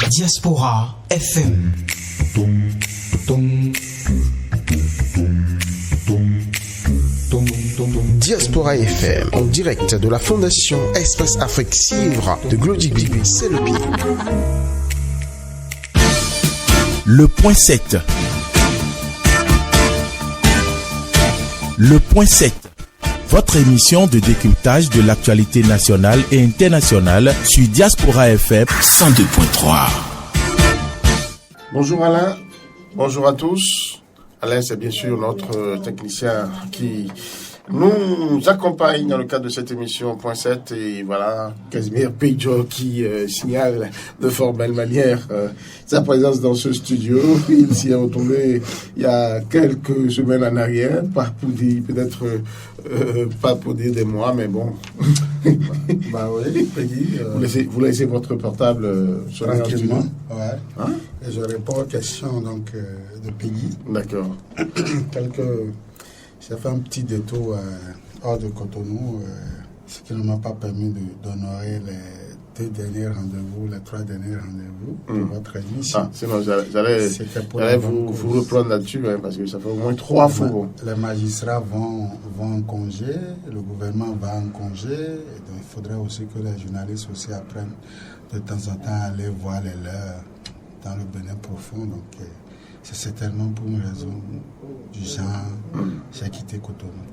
Diaspora FM. Diaspora FM, en direct de la Fondation Espace Afrique Civre de Glody, c'est le pied. Le point 7. Le point 7. Votre émission de décryptage de l'actualité nationale et internationale sur Diaspora FM 102.3. Bonjour Alain, bonjour à tous. Alain, c'est bien sûr notre technicien qui nous accompagne dans le cadre de cette émission Point 7. Et voilà, Casimir Pidjo qui signale de fort belle manière sa présence dans ce studio. Il s'y est retrouvé il y a quelques semaines en arrière, pas pour dire peut-être pas pour dire des mois, mais bon. Bah oui, Peggy. Vous laissez votre portable tranquillement. Ouais. Hein? Et je réponds aux questions donc de Peggy. D'accord. J'ai fait un petit détour hors de Cotonou, ce qui ne m'a pas permis d'honorer les 2 derniers rendez-vous, les 3 derniers rendez-vous de votre émission. Sinon, j'allais vous reprendre là-dessus, hein, parce que ça fait au moins 3 fois. Les magistrats vont en congé, le gouvernement va en congé, et donc il faudrait aussi que les journalistes aussi apprennent de temps en temps à aller voir les leurs dans le Bénin profond. Donc, c'est certainement pour une raison du genre, j'ai quitté Cotonou.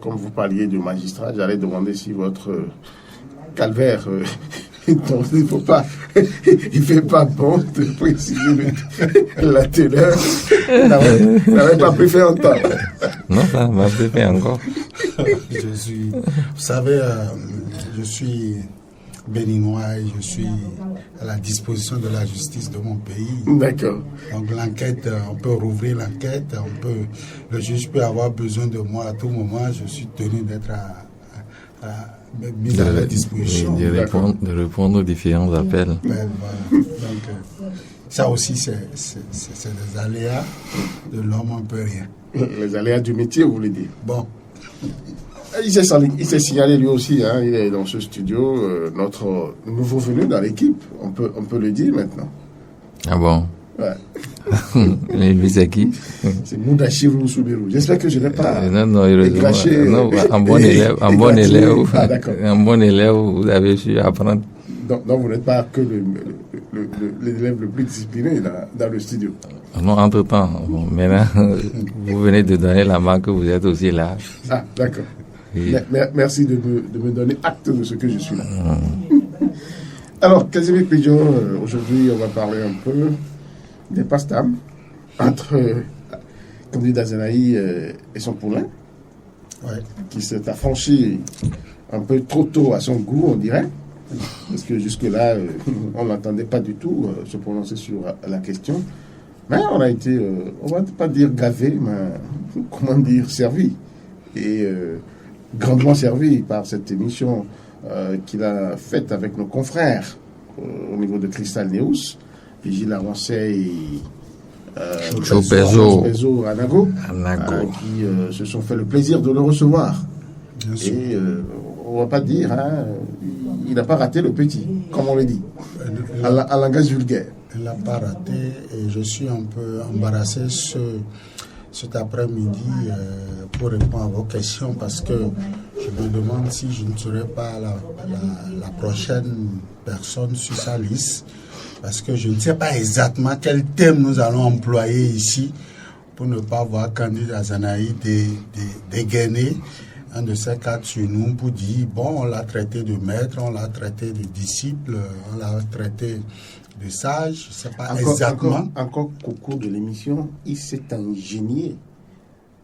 Comme vous parliez de magistrat, j'allais demander si votre calvaire, donc il ne fait pas bon de préciser la teneur. N'avait pas pu faire entendre. Non, ça m'a fait encore. Vous savez, je suis béninois et je suis à la disposition de la justice de mon pays. D'accord. Donc l'enquête, on peut rouvrir l'enquête, le juge peut avoir besoin de moi à tout moment, je suis tenu d'être mis à la disposition. De répondre aux différents appels. Voilà. Donc ça aussi c'est des aléas de l'homme, on peut rien. Les aléas du métier, vous voulez dire? Bon. Il s'est signalé lui aussi, hein, il est dans ce studio, notre nouveau venu dans l'équipe, on peut le dire maintenant. Ah bon? Ouais. Et lui, c'est qui? C'est Moudachirou Soubirou. J'espère que je n'ai pas éclaché. Non, un bon élève. Ah, d'accord. Un bon élève, vous avez su apprendre. Donc vous n'êtes pas que l'élève le plus discipliné dans le studio. Non, entre-temps. Bon, maintenant, vous venez de donner la main que vous êtes aussi là. Ah, d'accord. Oui. Merci de me donner acte de ce que je suis là. Alors, Casimir Pidjo, aujourd'hui, on va parler un peu des pastam entre candidat Zanaï et son poulain, qui s'est affranchi un peu trop tôt à son goût, on dirait, parce que jusque-là, on n'entendait pas du tout se prononcer sur la question. Mais on a été, on va pas dire gavé, mais comment dire, servi. Et grandement servi par cette émission qu'il a faite avec nos confrères au niveau de Cristal News, Vigile Avancé et Chopezo Anago, qui se sont fait le plaisir de le recevoir. Et on va pas dire, hein, il n'a pas raté le petit, comme on le dit, en langage vulgaire. Il n'a pas raté et je suis un peu embarrassé cet après-midi pour répondre à vos questions parce que je me demande si je ne serai pas la prochaine personne sur sa liste parce que je ne sais pas exactement quel thème nous allons employer ici pour ne pas voir candidat Zanaï dégainer un de ces cadres sur nous pour dire bon, on l'a traité de maître, on l'a traité de disciple, on l'a traité de sage, je ne sais pas exactement. Encore qu'au cours de l'émission, il s'est ingénié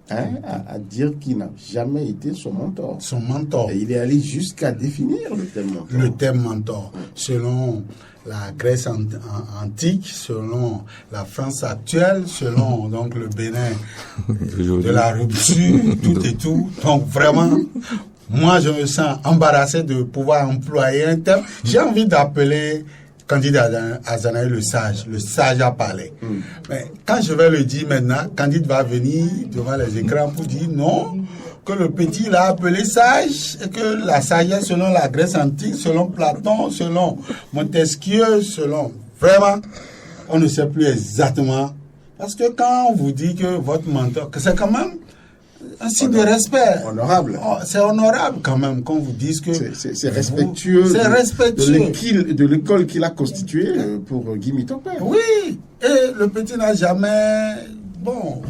à dire qu'il n'a jamais été son mentor. Son mentor. Et il est allé jusqu'à définir le thème mentor. Le thème mentor. Selon la Grèce antique, selon la France actuelle, selon donc le Bénin de la rupture, tout et tout. Donc vraiment, moi je me sens embarrassé de pouvoir employer un thème. J'ai envie d'appeler candidat Azanaï le sage a parlé. Mais quand je vais le dire maintenant, Candide va venir devant les écrans pour dire non, que le petit l'a appelé sage, et que la sagesse selon la Grèce antique, selon Platon, selon Montesquieu, selon Vraiment, on ne sait plus exactement. Parce que quand on vous dit que votre mentor, que c'est quand même un signe de respect. Honorable. C'est honorable quand même qu'on vous dise que... C'est respectueux. C'est respectueux. De l'école qu'il a constituée pour Guy Mitokpe. Oui, et le petit n'a jamais...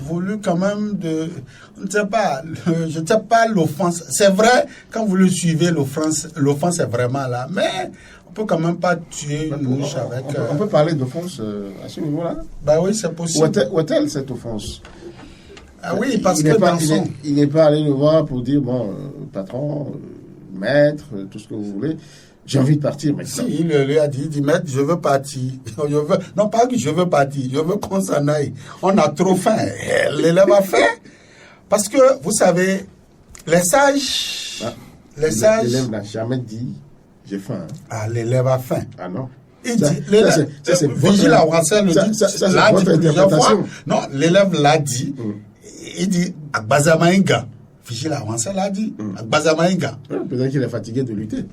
voulu quand même je ne sais pas l'offense. C'est vrai, quand vous le suivez, l'offense est vraiment là. Mais on peut quand même pas tuer une mouche avec... On peut parler d'offense à ce niveau-là? Ben oui, c'est possible. Où est-elle cette offense? Ah oui, parce que il n'est pas allé le voir pour dire, patron, maître, tout ce que vous voulez. J'ai envie de partir maintenant. Si, il lui a dit, maître, je veux partir. Non, pas que je veux partir, je veux qu'on s'en aille. On a trop faim. L'élève a faim. Parce que, vous savez, les sages... L'élève n'a jamais dit, j'ai faim. Ah, l'élève a faim. Ah non. Il dit, Vigile à Wassel le dit, l'a dit plusieurs fois. Non, l'élève l'a dit. Il dit, Agbazamaïga. Vigile à Wassel l'a dit, Agbazamaïga. Peut-être qu'il est fatigué de lutter.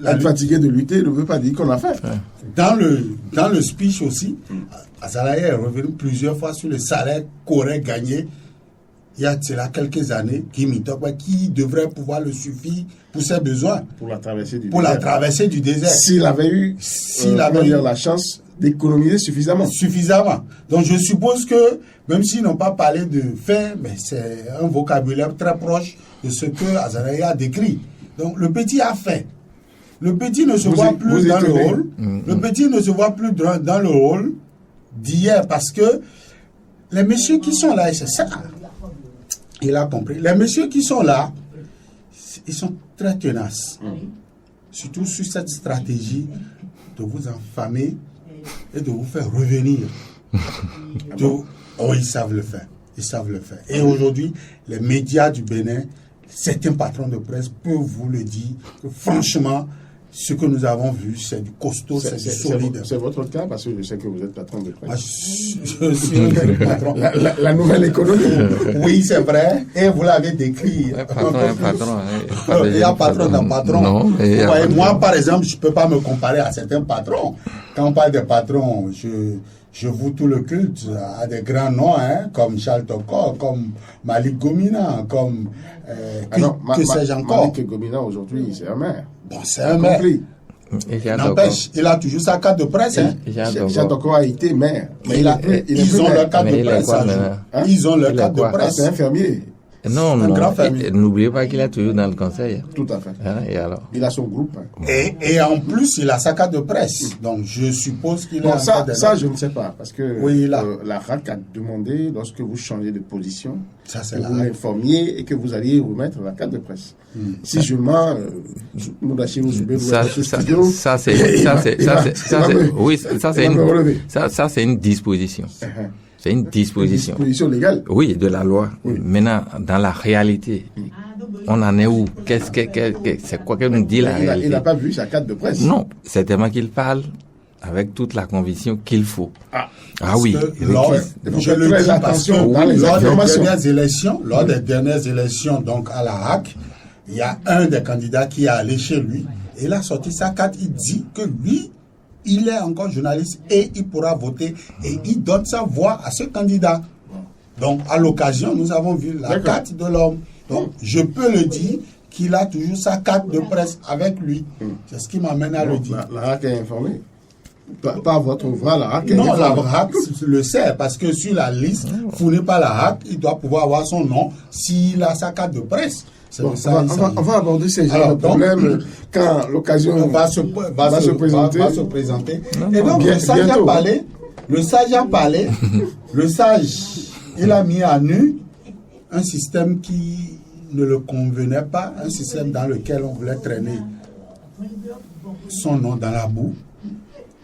Être fatigué de lutter ne veut pas dire qu'on a fait. Dans le speech aussi, Azalaï est revenu plusieurs fois sur le salaire qu'aurait gagné il y a quelques années, qui devrait pouvoir le suffire pour ses besoins. Pour la traversée du désert. S'il avait eu la chance d'économiser suffisamment. Donc je suppose que, même s'ils n'ont pas parlé de faim, mais c'est un vocabulaire très proche de ce que Azalaï a décrit. Donc le petit a faim. Le petit ne se voit plus dans le rôle. Le petit ne se voit plus dans le rôle d'hier parce que les messieurs qui sont là, et c'est ça, il a compris. Les messieurs qui sont là, ils sont très tenaces. Surtout sur cette stratégie de vous enfamer et de vous faire revenir. Ils savent le faire. Et aujourd'hui, les médias du Bénin, certains patrons de presse peuvent vous le dire que franchement, ce que nous avons vu, c'est du costaud, c'est du solide. C'est votre cas parce que je sais que vous êtes patron de presse. Je suis un patron. La nouvelle économie. Oui, c'est vrai. Et vous l'avez décrit. Patron. Il y a patron d'un patron. Non, moi, par exemple, je ne peux pas me comparer à certains patrons. Quand on parle des patrons, je voue tout le culte à des grands noms, comme Charles Tokor, comme Malik Gomina, comme que sais-je encore. Malik Gomina, aujourd'hui, c'est un maire. Bon, c'est un maire. N'empêche, il a toujours sa carte de presse. Charles Tokor a été maire. Mais ils ont leur carte de presse. Ils ont leur carte de presse. C'est un fermier. Non, n'oubliez pas qu'il est toujours dans le conseil. Tout à fait. Et alors? Il a son groupe. Et en plus, il a sa carte de presse. Donc, je suppose qu'il a... Ça, je ne sais pas. Parce que oui, la RAC a demandé, lorsque vous changez de position, que vous l'informiez et que vous alliez remettre la carte de presse. Si je mens, ça c'est une disposition. C'est une disposition. Une disposition légale. Oui, de la loi. Oui. Maintenant, dans la réalité, on en est où? C'est quoi que nous dit la réalité? Il n'a pas vu sa carte de presse. Non, c'est tellement qu'il parle avec toute la conviction qu'il faut. Ah oui. Je le dis parce que lors des dernières élections, donc à la HAC, il y a un des candidats qui est allé chez lui. Et il a sorti sa carte. Il dit que lui, il est encore journaliste et il pourra voter et il donne sa voix à ce candidat. Donc, à l'occasion, nous avons vu la carte de l'homme. Donc, je peux le dire qu'il a toujours sa carte de presse avec lui. C'est ce qui m'amène à le dire. La RAC est informée. Pas votre ouvrage, la RAC est informée. Non, la RAC le sait parce que sur la liste fournie par la RAC, il doit pouvoir avoir son nom s'il a sa carte de presse. Bon, on va aborder ces genres de problèmes quand l'occasion va se présenter. Et donc, le sage a parlé. Le sage, il a mis à nu un système qui ne le convenait pas, un système dans lequel on voulait traîner son nom dans la boue.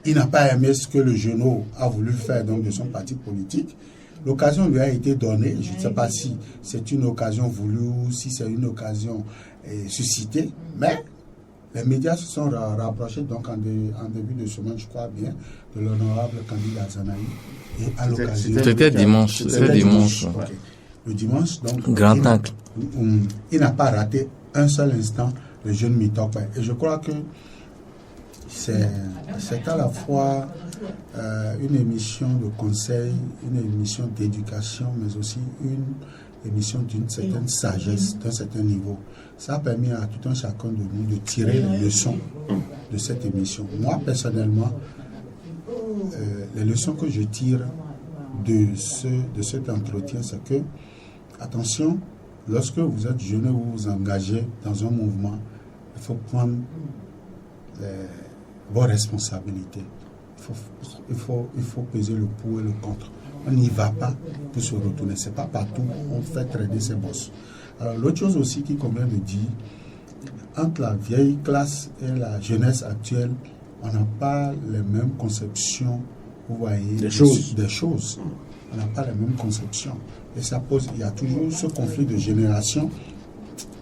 Il n'a pas aimé ce que le genou a voulu faire donc de son parti politique. L'occasion lui a été donnée. Je ne sais pas si c'est une occasion voulue ou si c'est une occasion suscitée. Mais les médias se sont rapprochés donc en début de semaine, je crois bien, de l'honorable candidat Zanaï. Et à l'occasion... C'était dimanche. Okay. Le dimanche, donc... Grand Angle. Il n'a pas raté un seul instant le jeune Mitokpe. Et je crois que c'est à la fois une émission de conseil, une émission d'éducation, mais aussi une émission d'une certaine sagesse, d'un certain niveau. Ça a permis à tout un chacun de nous de tirer les leçons de cette émission. Moi, personnellement, les leçons que je tire de cet entretien, c'est que, attention, lorsque vous êtes jeune et vous vous engagez dans un mouvement, il faut prendre vos responsabilités. Il faut peser le pour et le contre. On n'y va pas pour se retourner. Ce n'est pas partout on fait traîner ses bosses. Alors, l'autre chose aussi qui convient de dire, entre la vieille classe et la jeunesse actuelle, on n'a pas les mêmes conceptions, vous voyez, des choses. On n'a pas les mêmes conceptions. Et ça pose, il y a toujours ce conflit de génération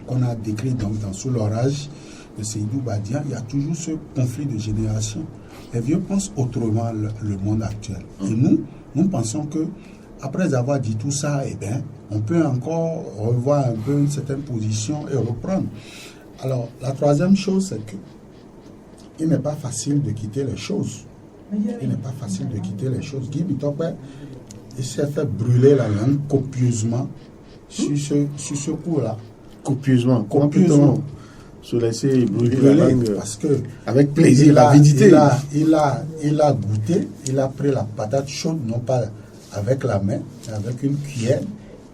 qu'on a décrit dans Sous l'orage de Seydou Badian. Il y a toujours ce conflit de génération. Les vieux pensent autrement le monde actuel. Et nous pensons que après avoir dit tout ça, eh bien, on peut encore revoir un peu une certaine position et reprendre. Alors, la troisième chose, c'est que il n'est pas facile de quitter les choses. Il n'est pas facile de quitter les choses. Guy Bitopé, il s'est fait brûler la langue copieusement sur ce coup-là. Copieusement. Se laisser brûler la langue parce que avec plaisir, l'avidité. Il a goûté, il a pris la patate chaude, non pas avec la main, mais avec une cuillère,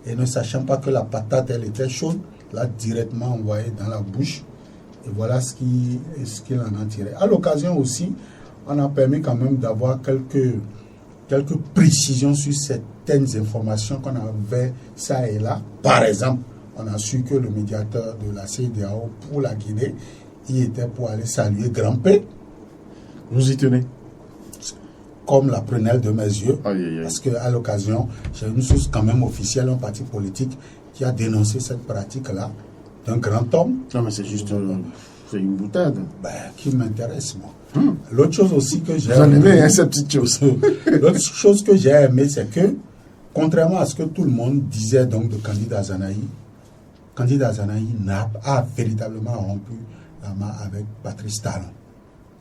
et ne sachant pas que la patate, elle était chaude, l'a directement envoyée dans la bouche. Et voilà ce qu'il en a tiré. À l'occasion aussi, on a permis quand même d'avoir quelques précisions sur certaines informations qu'on avait ça et là. Par exemple, on a su que le médiateur de la CEDEAO pour la Guinée, il était pour aller saluer Grand P. Vous y tenez? Comme la prunelle de mes yeux. Aïe. Parce qu'à l'occasion, j'ai une source quand même officielle, un parti politique, qui a dénoncé cette pratique-là d'un grand homme. Non, mais c'est juste c'est une boutade. Qui m'intéresse, moi. L'autre chose aussi que j'ai aimé, cette petite chose. L'autre chose que j'ai aimé, c'est que, contrairement à ce que tout le monde disait donc de Candide Azanahi a véritablement rompu la main avec Patrice Talon.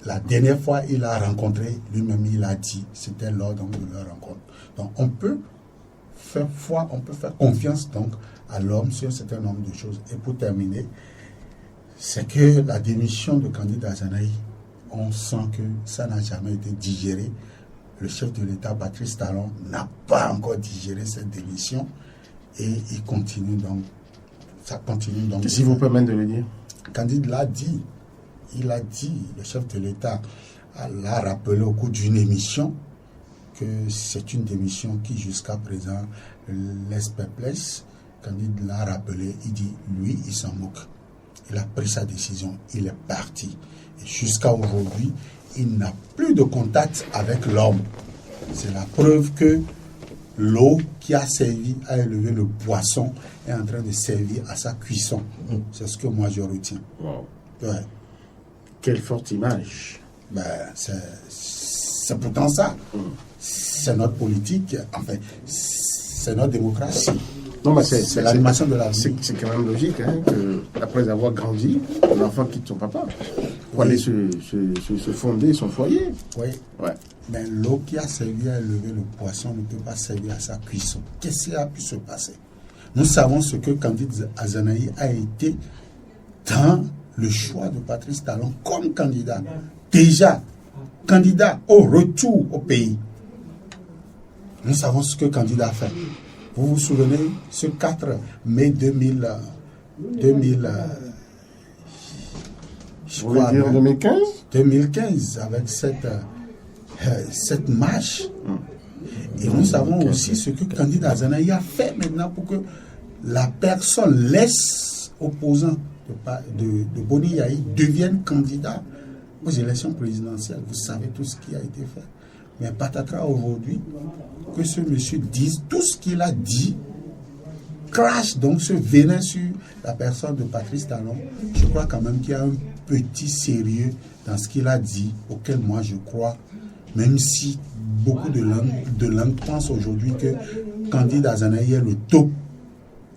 La dernière fois, il a rencontré, lui-même il a dit, c'était lors donc, de leur rencontre. Donc on peut faire foi, on peut faire confiance donc à l'homme sur un certain nombre de choses. Et pour terminer, c'est que la démission de Candide Azanahi, on sent que ça n'a jamais été digéré. Le chef de l'État, Patrice Talon, n'a pas encore digéré cette démission et il continue donc. Ça continue donc. Si vous permettez de le dire. Candide l'a dit. Il a dit, le chef de l'État l'a rappelé au cours d'une émission que c'est une démission qui jusqu'à présent laisse perplexe. Candide l'a rappelé, il dit, lui, il s'en moque. Il a pris sa décision, il est parti. Et jusqu'à aujourd'hui, il n'a plus de contact avec l'homme. C'est la preuve que l'eau qui a servi à élever le poisson est en train de servir à sa cuisson. C'est ce que moi je retiens. Wow. Ouais. Quelle forte image. C'est pourtant ça. C'est notre politique, enfin, c'est notre démocratie. Non, mais c'est l'animation de la vie. C'est quand même logique que, après avoir grandi, l'enfant quitte son papa pour aller se fonder son foyer. Oui. Ouais. Mais l'eau qui a servi à élever le poisson ne peut pas servir à sa cuisson. Qu'est-ce qui a pu se passer? Nous savons ce que Candide Azanahi a été dans le choix de Patrice Talon comme candidat. Déjà, candidat au retour au pays. Nous savons ce que candidat a fait. Vous vous souvenez, ce 4 mai 2015, avec cette marche. Et nous savons aussi ce que Candide Azanahi a fait maintenant pour que la personne laisse opposant de Boni Yahi devienne candidat aux élections présidentielles. Vous savez tout ce qui a été fait. Mais patatras aujourd'hui, que ce monsieur dise tout ce qu'il a dit, crache donc ce venin sur la personne de Patrice Talon. Je crois quand même qu'il y a un petit sérieux dans ce qu'il a dit, auquel moi je crois, même si beaucoup de langues pensent aujourd'hui que Candide Azanahi est le top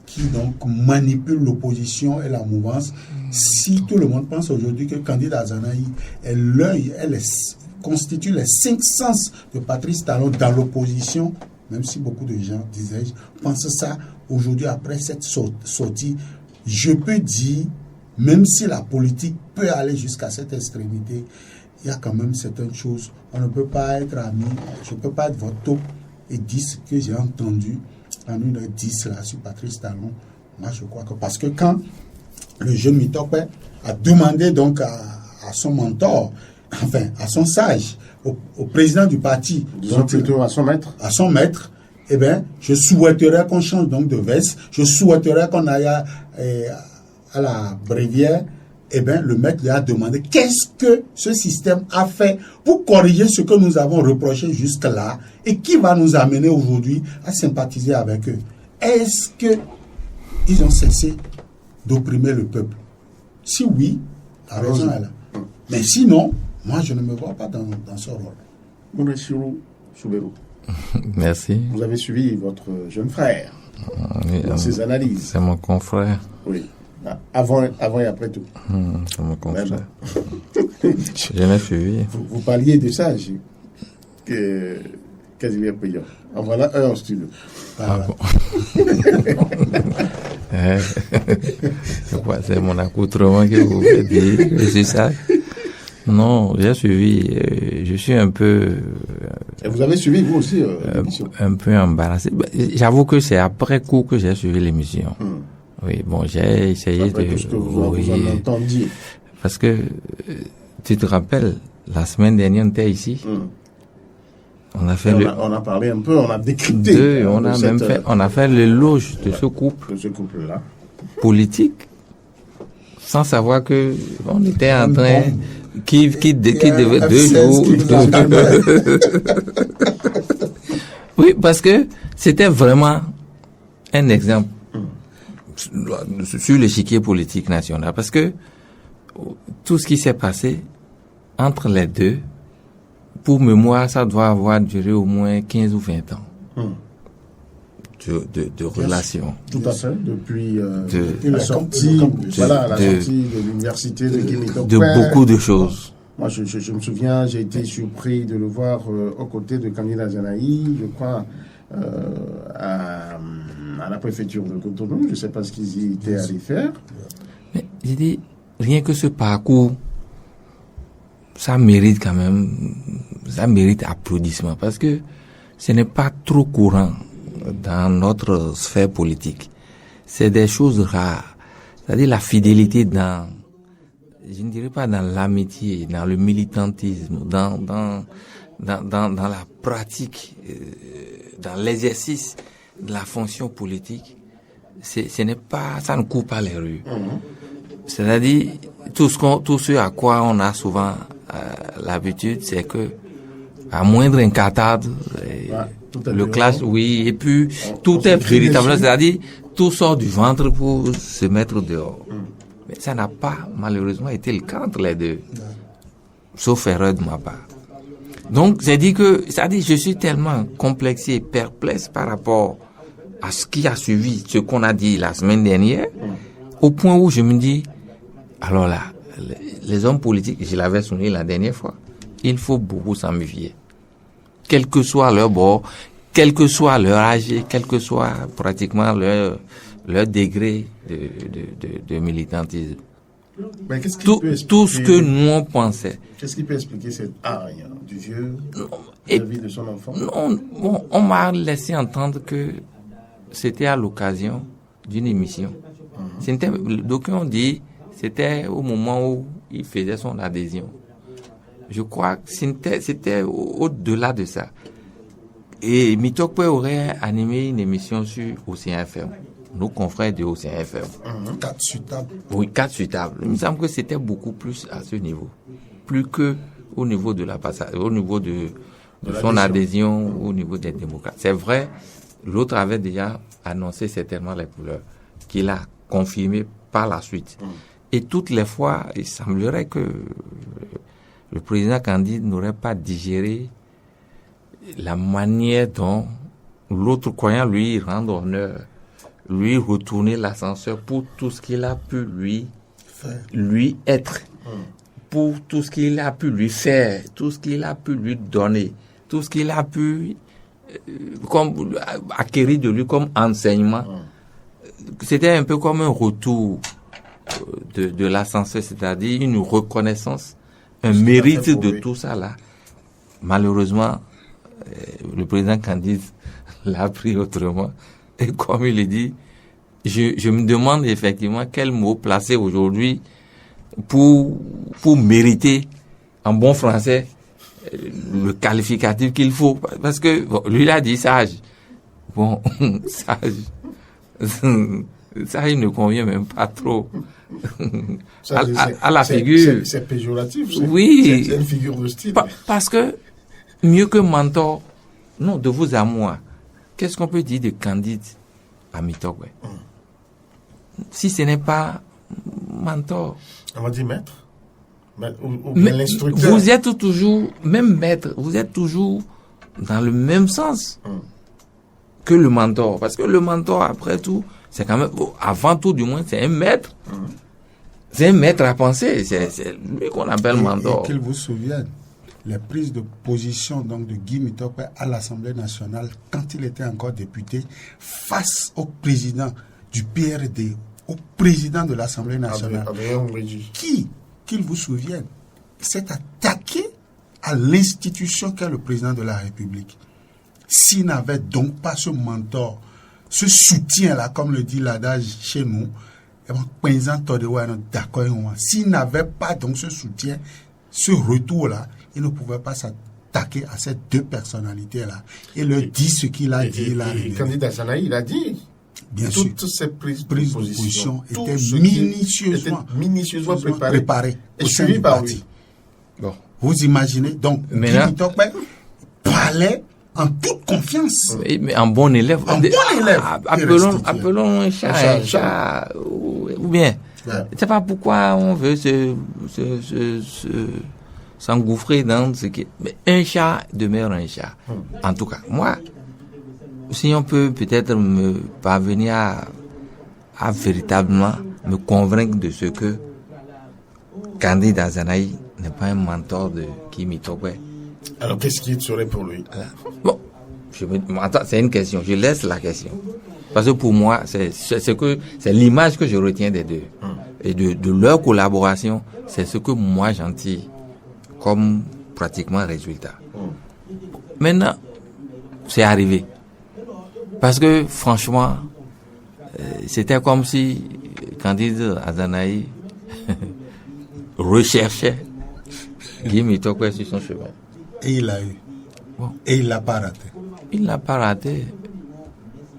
qui donc manipule l'opposition et la mouvance. Si tout le monde pense aujourd'hui que Candide Azanahi est constitue les 5 sens de Patrice Talon dans l'opposition, même si beaucoup de gens, disais-je, pensent ça aujourd'hui après cette sortie, je peux dire, même si la politique peut aller jusqu'à cette extrémité, il y a quand même certaines choses. On ne peut pas être ami, je ne peux pas être votre top et dire ce que j'ai entendu en une 10 là sur Patrice Talon. Moi, je crois que parce que quand le jeune Mitokwe a demandé donc à son mentor, enfin à son sage, au président du parti, disons plutôt à son maître, eh bien, je souhaiterais qu'on change donc de veste, je souhaiterais qu'on aille à la brévière. Eh bien, le maître lui a demandé qu'est-ce que ce système a fait pour corriger ce que nous avons reproché jusque-là et qui va nous amener aujourd'hui à sympathiser avec eux. Est-ce qu'ils ont cessé d'opprimer le peuple? Si oui, la raison est là. Mais sinon, moi, je ne me vois pas dans ce rôle. Mouneshiro Soubérou. Merci. Vous avez suivi votre jeune frère dans ses analyses. C'est mon confrère. Oui. Avant et après tout. C'est mon confrère. Je l'ai suivi. Vous parliez de ça, Casimir Péillon. En voilà un en studio. Ah bon. C'est mon accoutrement que vous faites dire. C'est ça. Non, j'ai suivi. Je suis un peu. Et vous avez suivi vous aussi l'émission. Un peu embarrassé. J'avoue que c'est après coup que j'ai suivi l'émission. Oui, bon, j'ai essayé après tout ce que vous en entendiez. Parce que tu te rappelles, la semaine dernière, on était ici. On a fait on a parlé un peu, on a décrypté. On a fait l'éloge de ce couple. De ce couple-là. Politique, sans savoir que on était en train qui devait 2 jours. Oui, parce que c'était vraiment un exemple sur l'échiquier politique national, parce que tout ce qui s'est passé entre les deux, pour mémoire, ça doit avoir duré au moins 15 ou 20 ans de relations. Tout à fait, depuis la sortie de l'université de Guinée-Tokwe. De beaucoup de choses. Moi, je me souviens, j'ai été surpris de le voir aux côtés de Candide Azanahi, je crois, à la préfecture de Cotonou. Je ne sais pas ce qu'ils y étaient allés faire. Mais j'ai dit, rien que ce parcours, ça mérite quand même, ça mérite applaudissement, parce que ce n'est pas trop courant dans notre sphère politique. C'est des choses rares. C'est-à-dire la fidélité dans, je ne dirais pas dans l'amitié, dans le militantisme, dans la pratique, dans l'exercice de la fonction politique. Ce n'est pas, ça ne court pas les rues. C'est-à-dire, tout ce à quoi on a souvent l'habitude, c'est que à moindre incartade, le clash, oui, et puis tout est véritablement, c'est-à-dire tout sort du ventre pour se mettre dehors. Mais ça n'a pas malheureusement été le cas entre les deux, sauf erreur de ma part. Donc j'ai dit que, c'est-à-dire je suis tellement complexé, perplexe par rapport à ce qui a suivi, ce qu'on a dit la semaine dernière, au point où je me dis, alors là, les hommes politiques, je l'avais souligné la dernière fois, il faut beaucoup s'en méfier. Quel que soit leur bord, quel que soit leur âge, quel que soit pratiquement leur degré de militantisme. Mais tout ce que nous on pensait. Qu'est-ce qui peut expliquer cette aria du vieux vis-à-vis de son enfant? Non, bon, on m'a laissé entendre que c'était à l'occasion d'une émission. D'aucuns ont dit c'était au moment où il faisait son adhésion. Je crois que c'était au-delà de ça. Et Mitokwe aurait animé une émission sur Océan FM. Nos confrères de Océan FM. 4 sur table. Oui, 4 sur table. Il me semble que c'était beaucoup plus à ce niveau. Plus que au niveau de au niveau de son adhésion, au niveau des démocrates. C'est vrai, l'autre avait déjà annoncé certainement les couleurs, qu'il a confirmé par la suite. Et toutes les fois, il semblerait que le président Candide n'aurait pas digéré la manière dont l'autre croyant lui rendre honneur, lui retourner l'ascenseur pour tout ce qu'il a pu lui lui être, pour tout ce qu'il a pu lui faire, tout ce qu'il a pu lui donner, tout ce qu'il a pu comme acquérir de lui comme enseignement. C'était un peu comme un retour de l'ascenseur, c'est-à-dire une reconnaissance, un mérite de tout ça là. Malheureusement, le président Candide l'a pris autrement. Et comme il le dit, je me demande effectivement quel mot placer aujourd'hui pour mériter en bon français le qualificatif qu'il faut. Parce que lui, il a dit sage. Bon, sage. Ça, il ne convient même pas trop à la figure. C'est péjoratif. Oui. C'est une figure de style. Parce que mieux que mentor, non, de vous à moi, qu'est-ce qu'on peut dire de Candide à Mitokwe? Si ce n'est pas mentor. On va dire maître. Ou bien l'instructeur. Vous êtes toujours, même maître, vous êtes toujours dans le même sens que le mentor. Parce que le mentor, après tout, c'est quand même, avant tout du moins, c'est un maître. C'est un maître à penser. C'est lui qu'on appelle mentor. Et qu'il vous souvienne, les prises de position donc de Guy Mitokwe à l'Assemblée nationale, quand il était encore député, face au président du PRD, au président de l'Assemblée nationale, qu'il vous souvienne, s'est attaqué à l'institution qu'est le président de la République. S'il n'avait donc pas ce mentor, ce soutien-là, comme le dit l'adage chez nous, s'il n'avait pas donc ce soutien, ce retour-là, il ne pouvait pas s'attaquer à ces deux personnalités-là et leur dire ce qu'il a dit. Et candidat Zanaï, il a dit. Bien sûr. Toutes ces prises de position étaient minutieusement préparées et suivies par lui. Bon. Vous imaginez, donc, Guy Mitokwe parlait en toute confiance. Mais en bon élève. En bon élève. Appelons un chat. Ou bien. Ouais. Je ne sais pas pourquoi on veut s'engouffrer dans ce qui... Mais un chat demeure un chat. En tout cas, moi, si on peut peut-être me parvenir à véritablement me convaincre de ce que Candide Azanaï n'est pas un mentor de Guy Mitokwe. Alors qu'est-ce qui serait pour lui? Bon, c'est une question. Je laisse la question. Parce que pour moi, c'est l'image que je retiens des deux. Et de leur collaboration, c'est ce que moi j'en tire comme pratiquement résultat. Maintenant, c'est arrivé. Parce que franchement, c'était comme si Candide Azanaï recherchait Guy Mitokwe sur son chemin. Et il l'a eu. Bon. Et il l'a pas raté. Il ne l'a pas raté.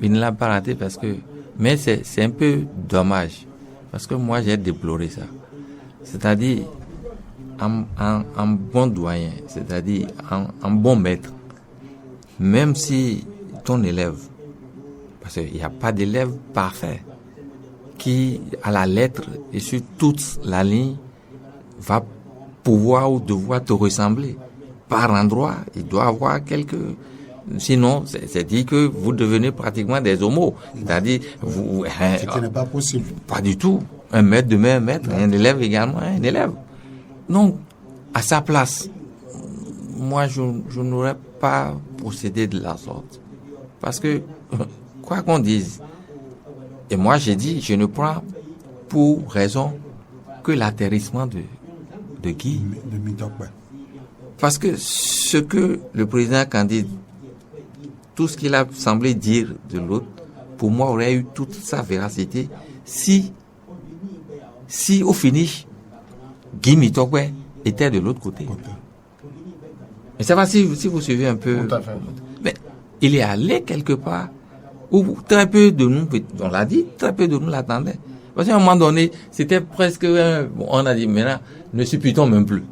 Il ne l'a pas raté parce que... Mais c'est un peu dommage. Parce que moi, j'ai déploré ça. C'est-à-dire, en bon doyen, c'est-à-dire en bon maître, même si ton élève, parce qu'il n'y a pas d'élève parfait, qui, à la lettre et sur toute la ligne, va pouvoir ou devoir te ressembler. Par endroit, il doit avoir quelques... Sinon, c'est dit que vous devenez pratiquement des homos. C'est-à-dire, vous... Ce qui n'est pas possible. Pas du tout. Un maître demeure un maître, un élève également un élève. Donc, à sa place, moi, je n'aurais pas procédé de la sorte. Parce que, quoi qu'on dise, et moi j'ai dit, je ne prends pour raison que l'atterrissement de Guy. De Mitokwe. Parce que ce que le président Candide, tout ce qu'il a semblé dire de l'autre, pour moi aurait eu toute sa véracité si au finish, Guy Mitokwe était de l'autre côté. Mais ça va si vous suivez un peu. Mais il est allé quelque part où très peu de nous, on l'a dit, très peu de nous l'attendaient. Parce qu'à un moment donné, c'était presque, on a dit maintenant, ne supputons même plus.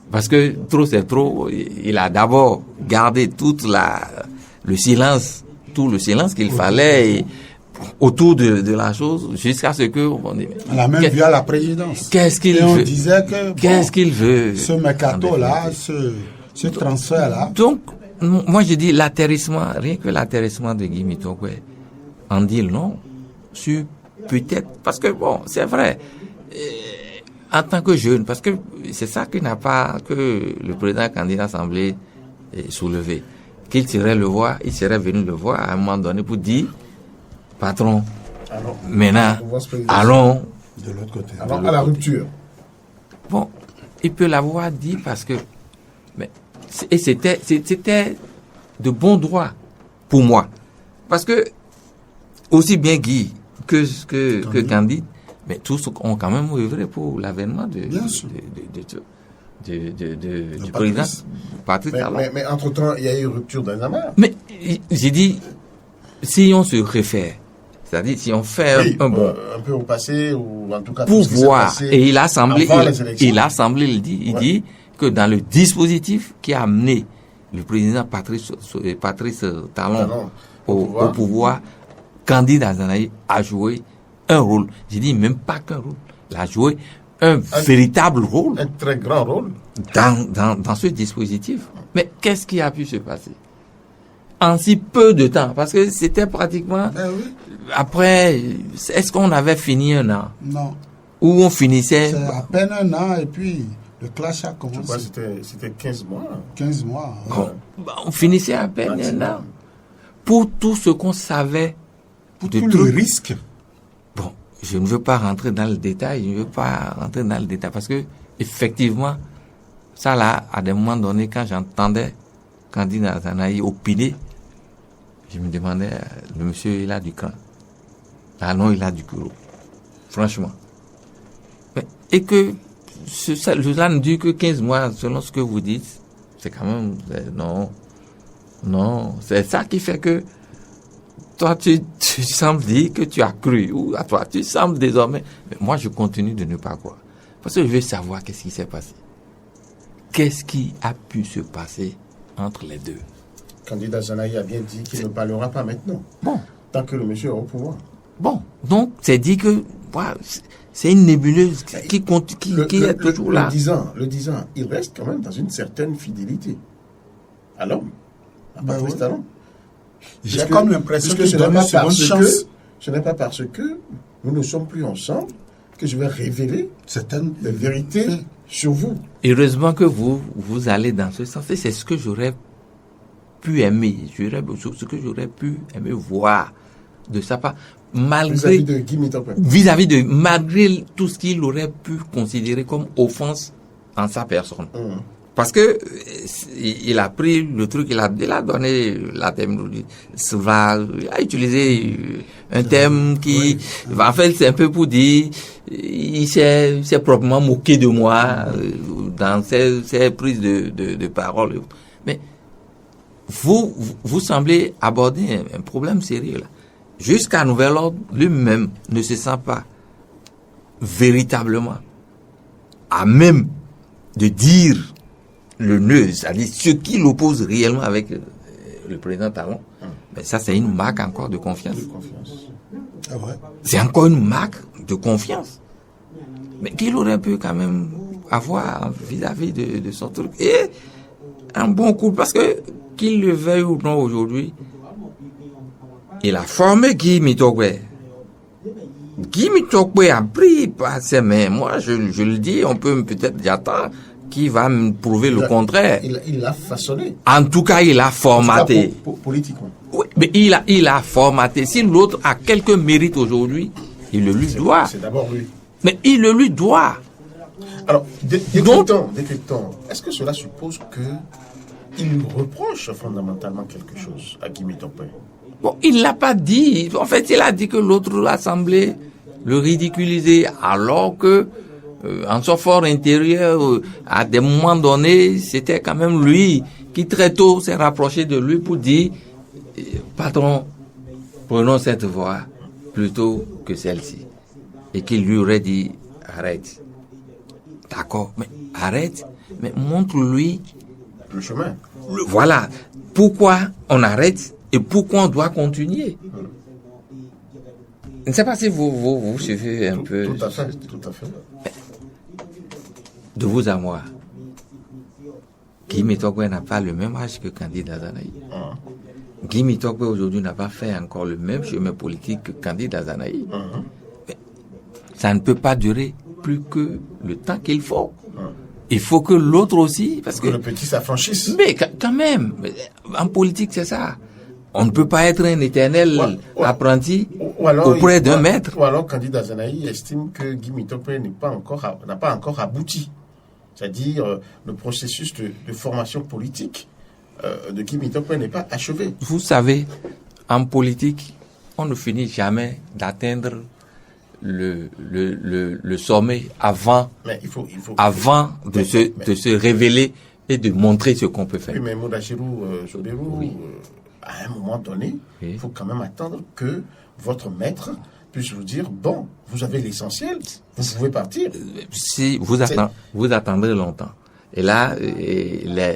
Parce que trop c'est trop, il a d'abord gardé tout le silence qu'il fallait autour de la chose jusqu'à ce que on l'a même vu à la présidence. Qu'est-ce qu'il veut? On disait que qu'est-ce qu'il veut? Ce mercato-là, ce transfert-là. Donc, moi je dis l'atterrissement, rien que l'atterrissement de Guy Mitokwe en dit non sur peut-être, parce que bon, c'est vrai, en tant que jeune, parce que c'est ça que le président candidat Assemblée soulevé, qu'il serait il serait venu le voir à un moment donné pour dire, patron, maintenant, allons de l'autre côté. Alors, à la rupture. Bon, il peut l'avoir dit parce que, et c'était de bon droit pour moi, parce que aussi bien Guy que Candide, mais tous ont quand même œuvré pour l'avènement du président Patrice Talon. Mais entre-temps, il y a eu rupture d'un amas. Mais j'ai dit, si on se réfère, c'est-à-dire si on fait un peu au passé, ou en tout cas pour voir, et il a semblé, il dit que dans le dispositif qui a amené le président Patrice Talon au pouvoir, Candide Azanaï a joué un rôle. J'ai dit même pas qu'un rôle. Il a joué un véritable rôle. Un très grand rôle. Dans ce dispositif. Mais qu'est-ce qui a pu se passer en si peu de temps? Parce que c'était pratiquement... Après, est-ce qu'on avait fini un an? Non. Ou on finissait... C'est à peine un an et puis le clash a commencé. C'était 15 mois. 15 mois. Ouais. On finissait à peine un an. Pour tout ce qu'on savait... Pour tout le risque. Bon, je ne veux pas rentrer dans le détail, parce que, effectivement, ça là, à des moments donnés, quand j'entendais Candide Azanaï opiner, je me demandais, le monsieur, il a du cran. Ah non, il a du culot. Franchement. Et que, cela ne dure que 15 mois, selon ce que vous dites, c'est quand même, non, c'est ça qui fait que, toi, tu sembles dire que tu as cru, ou à toi, tu sembles désormais. Mais moi, je continue de ne pas croire. Parce que je veux savoir qu'est-ce qui s'est passé. Qu'est-ce qui a pu se passer entre les deux? Candide Azanaï a bien dit qu'il ne parlera pas maintenant. Bon. Tant que le monsieur est au pouvoir. Bon. Donc, c'est dit que, c'est une nébuleuse qui est toujours là. Le 10 ans, il reste quand même dans une certaine fidélité à l'homme. À Patrice Talon. J'ai comme l'impression que ce n'est pas parce que nous ne sommes plus ensemble que je vais révéler certaines vérités sur vous. Heureusement que vous allez dans ce sens. Et c'est ce que j'aurais pu aimer. Ce que j'aurais pu aimer voir de sa part. Vis-à-vis de Guy Mitokwe. Malgré tout ce qu'il aurait pu considérer comme offense en sa personne. Parce que il a pris le truc, il a donné la terminologie. Il a utilisé un thème qui, en fait, c'est un peu pour dire, il s'est proprement moqué de moi dans ses prises de parole. Mais vous semblez aborder un problème sérieux là. Jusqu'à nouvel ordre, lui-même ne se sent pas véritablement à même de dire le nœud, c'est-à-dire ce qui l'oppose réellement avec le président Talon. Mais ça, c'est une marque encore de confiance. Ah ouais. C'est encore une marque de confiance. Mais qu'il aurait pu quand même avoir vis-à-vis de son truc. Et un bon coup, parce que qu'il le veuille ou non aujourd'hui, il a formé Guy Mitokwe. Guy Mitokwe a pris par ses mains. Moi, je le dis, on peut peut-être y attendre qui va me prouver le contraire. Il l'a façonné. En tout cas, il a formaté. Politiquement. Oui, mais il a formaté. Si l'autre a quelques mérites aujourd'hui, il le lui doit. C'est d'abord lui. Mais il le lui doit. Alors, décryptons. Est-ce que cela suppose qu'il lui reproche fondamentalement quelque chose à Guy Mitokwe? Bon, il l'a pas dit. En fait, il a dit que l'autre l'Assemblée le ridiculisait, alors que en son fort intérieur, à des moments donnés, c'était quand même lui qui très tôt s'est rapproché de lui pour dire, patron, prenons cette voie plutôt que celle-ci. Et qu'il lui aurait dit, arrête. D'accord, mais arrête, mais montre-lui le chemin. Voilà. Pourquoi on arrête et pourquoi on doit continuer. Je ne sais pas si vous suivez un peu. Tout à fait. De vous à moi, Guy Mitokwe n'a pas le même âge que Candide Azanaï. Guy Mitokwe aujourd'hui n'a pas fait encore le même chemin politique que Candide Azanaï. Ça ne peut pas durer plus que le temps qu'il faut. Il faut que l'autre aussi, parce que le petit s'affranchisse. Mais quand même, en politique, c'est ça. On ne peut pas être un éternel apprenti auprès d'un maître. Ou alors, candidat Zanaï estime que Guy Mintokwe n'a pas encore abouti. C'est-à-dire, le processus de formation politique de Guy Mintokwe n'est pas achevé. Vous savez, en politique, on ne finit jamais d'atteindre le sommet avant de se révéler et de montrer ce qu'on peut faire. Oui, mais Moudachirou Joberou, à un moment donné, il faut quand même attendre que votre maître puisse vous dire, bon, vous avez l'essentiel, vous pouvez partir. Si vous attendrez longtemps. Et là,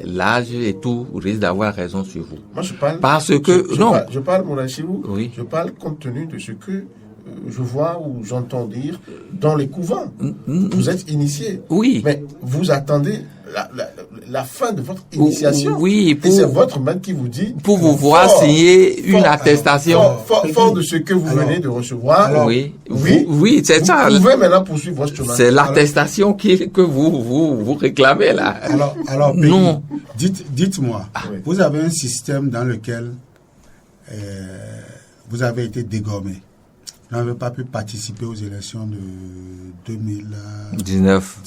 l'âge et tout risque d'avoir raison sur vous. Moi, je parle. Parce que, je parle, Moudachirou, je parle compte tenu de ce que je vois ou j'entends dire dans les couvents. Vous êtes initié. Oui. Mais vous attendez la fin de votre initiation. Oui. Et c'est votre maître qui vous dit. Pour vous voir signer une attestation. Fort de ce que vous venez de recevoir. Oui, c'est ça. Vous pouvez maintenant poursuivre votre chemin. C'est l'attestation que vous réclamez là. Alors non. Dites-moi, vous avez un système dans lequel vous avez été dégommé. Vous n'avez pas pu participer aux élections de 2019.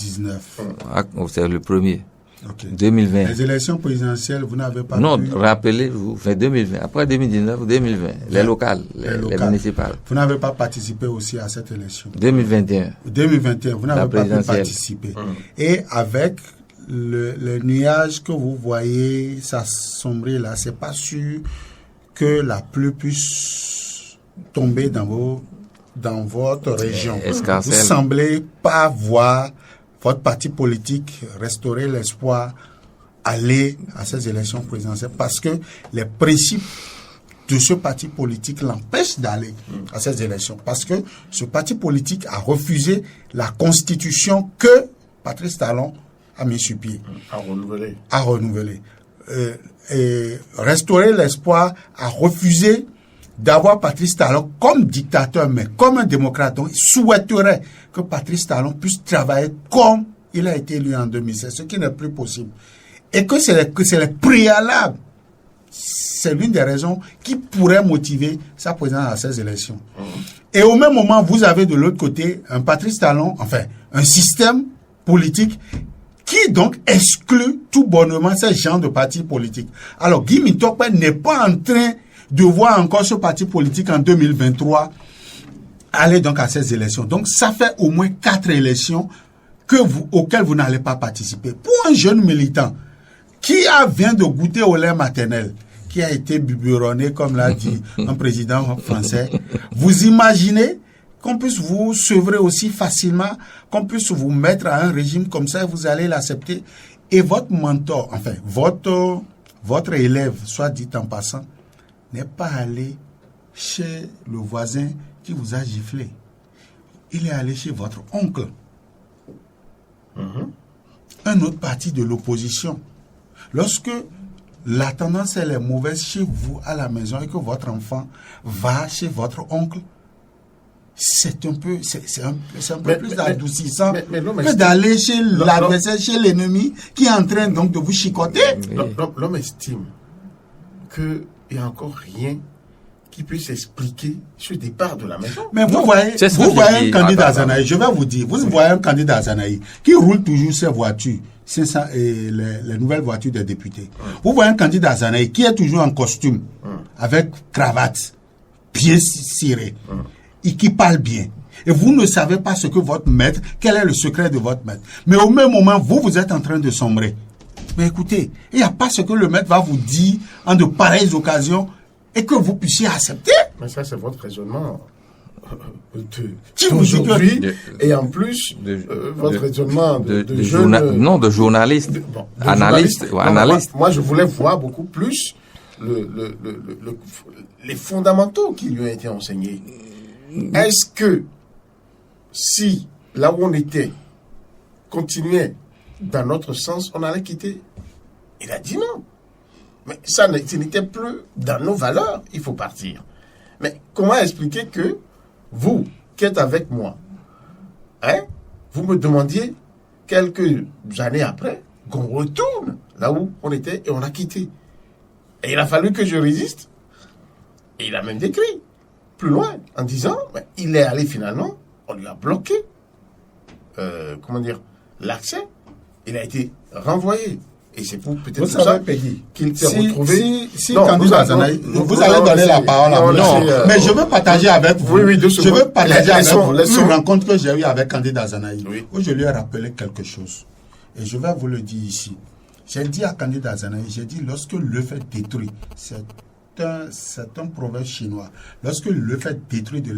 C'est le premier. Okay. 2020. Les élections présidentielles, vous n'avez pas pu... pu... rappelez-vous, 2020. Après 2019, 2020. Les locales, les municipales. Vous n'avez pas participé aussi à cette élection. 2021. 2021, vous n'avez pas pu participer. Et avec le nuage que vous voyez s'assombrer là, c'est pas sûr que la pluie puisse tomber dans votre région. Vous semblez pas voir votre parti politique restaurer l'espoir, aller à ces élections présidentielles parce que les principes de ce parti politique l'empêchent d'aller à ces élections. Parce que ce parti politique a refusé la constitution que Patrice Talon a mis sur pied. A renouvelé. Et restaurer l'espoir a refusé d'avoir Patrice Talon comme dictateur, mais comme un démocrate. Donc, il souhaiterait que Patrice Talon puisse travailler comme il a été élu en 2016, ce qui n'est plus possible. Et que c'est les préalables. C'est l'une des raisons qui pourrait motiver sa présence à ces élections. Et au même moment, vous avez de l'autre côté un Patrice Talon, enfin, un système politique qui donc exclut tout bonnement ces gens de partis politiques. Alors, Guy Mintokwe n'est pas en train de voir encore ce parti politique en 2023 aller donc à ces élections. Donc, ça fait au moins 4 élections auxquelles vous n'allez pas participer. Pour un jeune militant qui vient de goûter au lait maternel, qui a été biberonné, comme l'a dit un président français, vous imaginez qu'on puisse vous sevrer aussi facilement, qu'on puisse vous mettre à un régime comme ça et vous allez l'accepter. Et votre mentor, enfin, votre élève, soit dit en passant, n'est pas allé chez le voisin qui vous a giflé. Il est allé chez votre oncle. Un autre parti de l'opposition. Lorsque la tendance elle est mauvaise chez vous à la maison et que votre enfant va chez votre oncle, c'est un peu plus adoucissant que d'aller chez l'adversaire, chez l'ennemi qui est en train donc de vous chicoter. L'homme estime qu'il n'y a encore rien qui puisse expliquer ce départ de la maison. Mais vous voyez un candidat Zanaï, je vais vous dire, vous voyez un candidat Zanaï qui roule toujours ses voitures, c'est ça, et les nouvelles voitures des députés. Vous voyez un candidat Zanaï qui est toujours en costume, avec cravate, pieds cirés, et qui parle bien. Et vous ne savez pas ce que votre maître, quel est le secret de votre maître. Mais au même moment, vous êtes en train de sombrer. Mais écoutez, il n'y a pas ce que le maître va vous dire en de pareilles occasions et que vous puissiez accepter. Mais ça, c'est votre raisonnement d'aujourd'hui. Et en plus, votre raisonnement de jeune... Non, de journaliste. Analyste. Moi, je voulais voir beaucoup plus les fondamentaux qui lui ont été enseignés. Est-ce que si, là où on était, continuait dans notre sens, on allait quitter? Il a dit non. Mais ce n'était plus dans nos valeurs, il faut partir. Mais comment expliquer que vous, qui êtes avec moi, vous me demandiez, quelques années après, qu'on retourne là où on était et on a quitté. Et il a fallu que je résiste. Et il a même décrit plus loin en disant, il est allé finalement, on lui a bloqué, l'accès. Il a été renvoyé. Et c'est peut-être pour ça qu'il s'est retrouvé. Si candidat Azanaï, vous allez donner la parole à moi. Non, mais je veux partager avec vous. Oui, je veux partager avec vous une rencontre que j'ai eue avec candidat Azanaï, où je lui ai rappelé quelque chose. Et je vais vous le dire ici. J'ai dit à candidat Azanaï, j'ai dit, lorsque l'œuf est détruit, c'est un proverbe chinois. Lorsque l'œuf est détruit de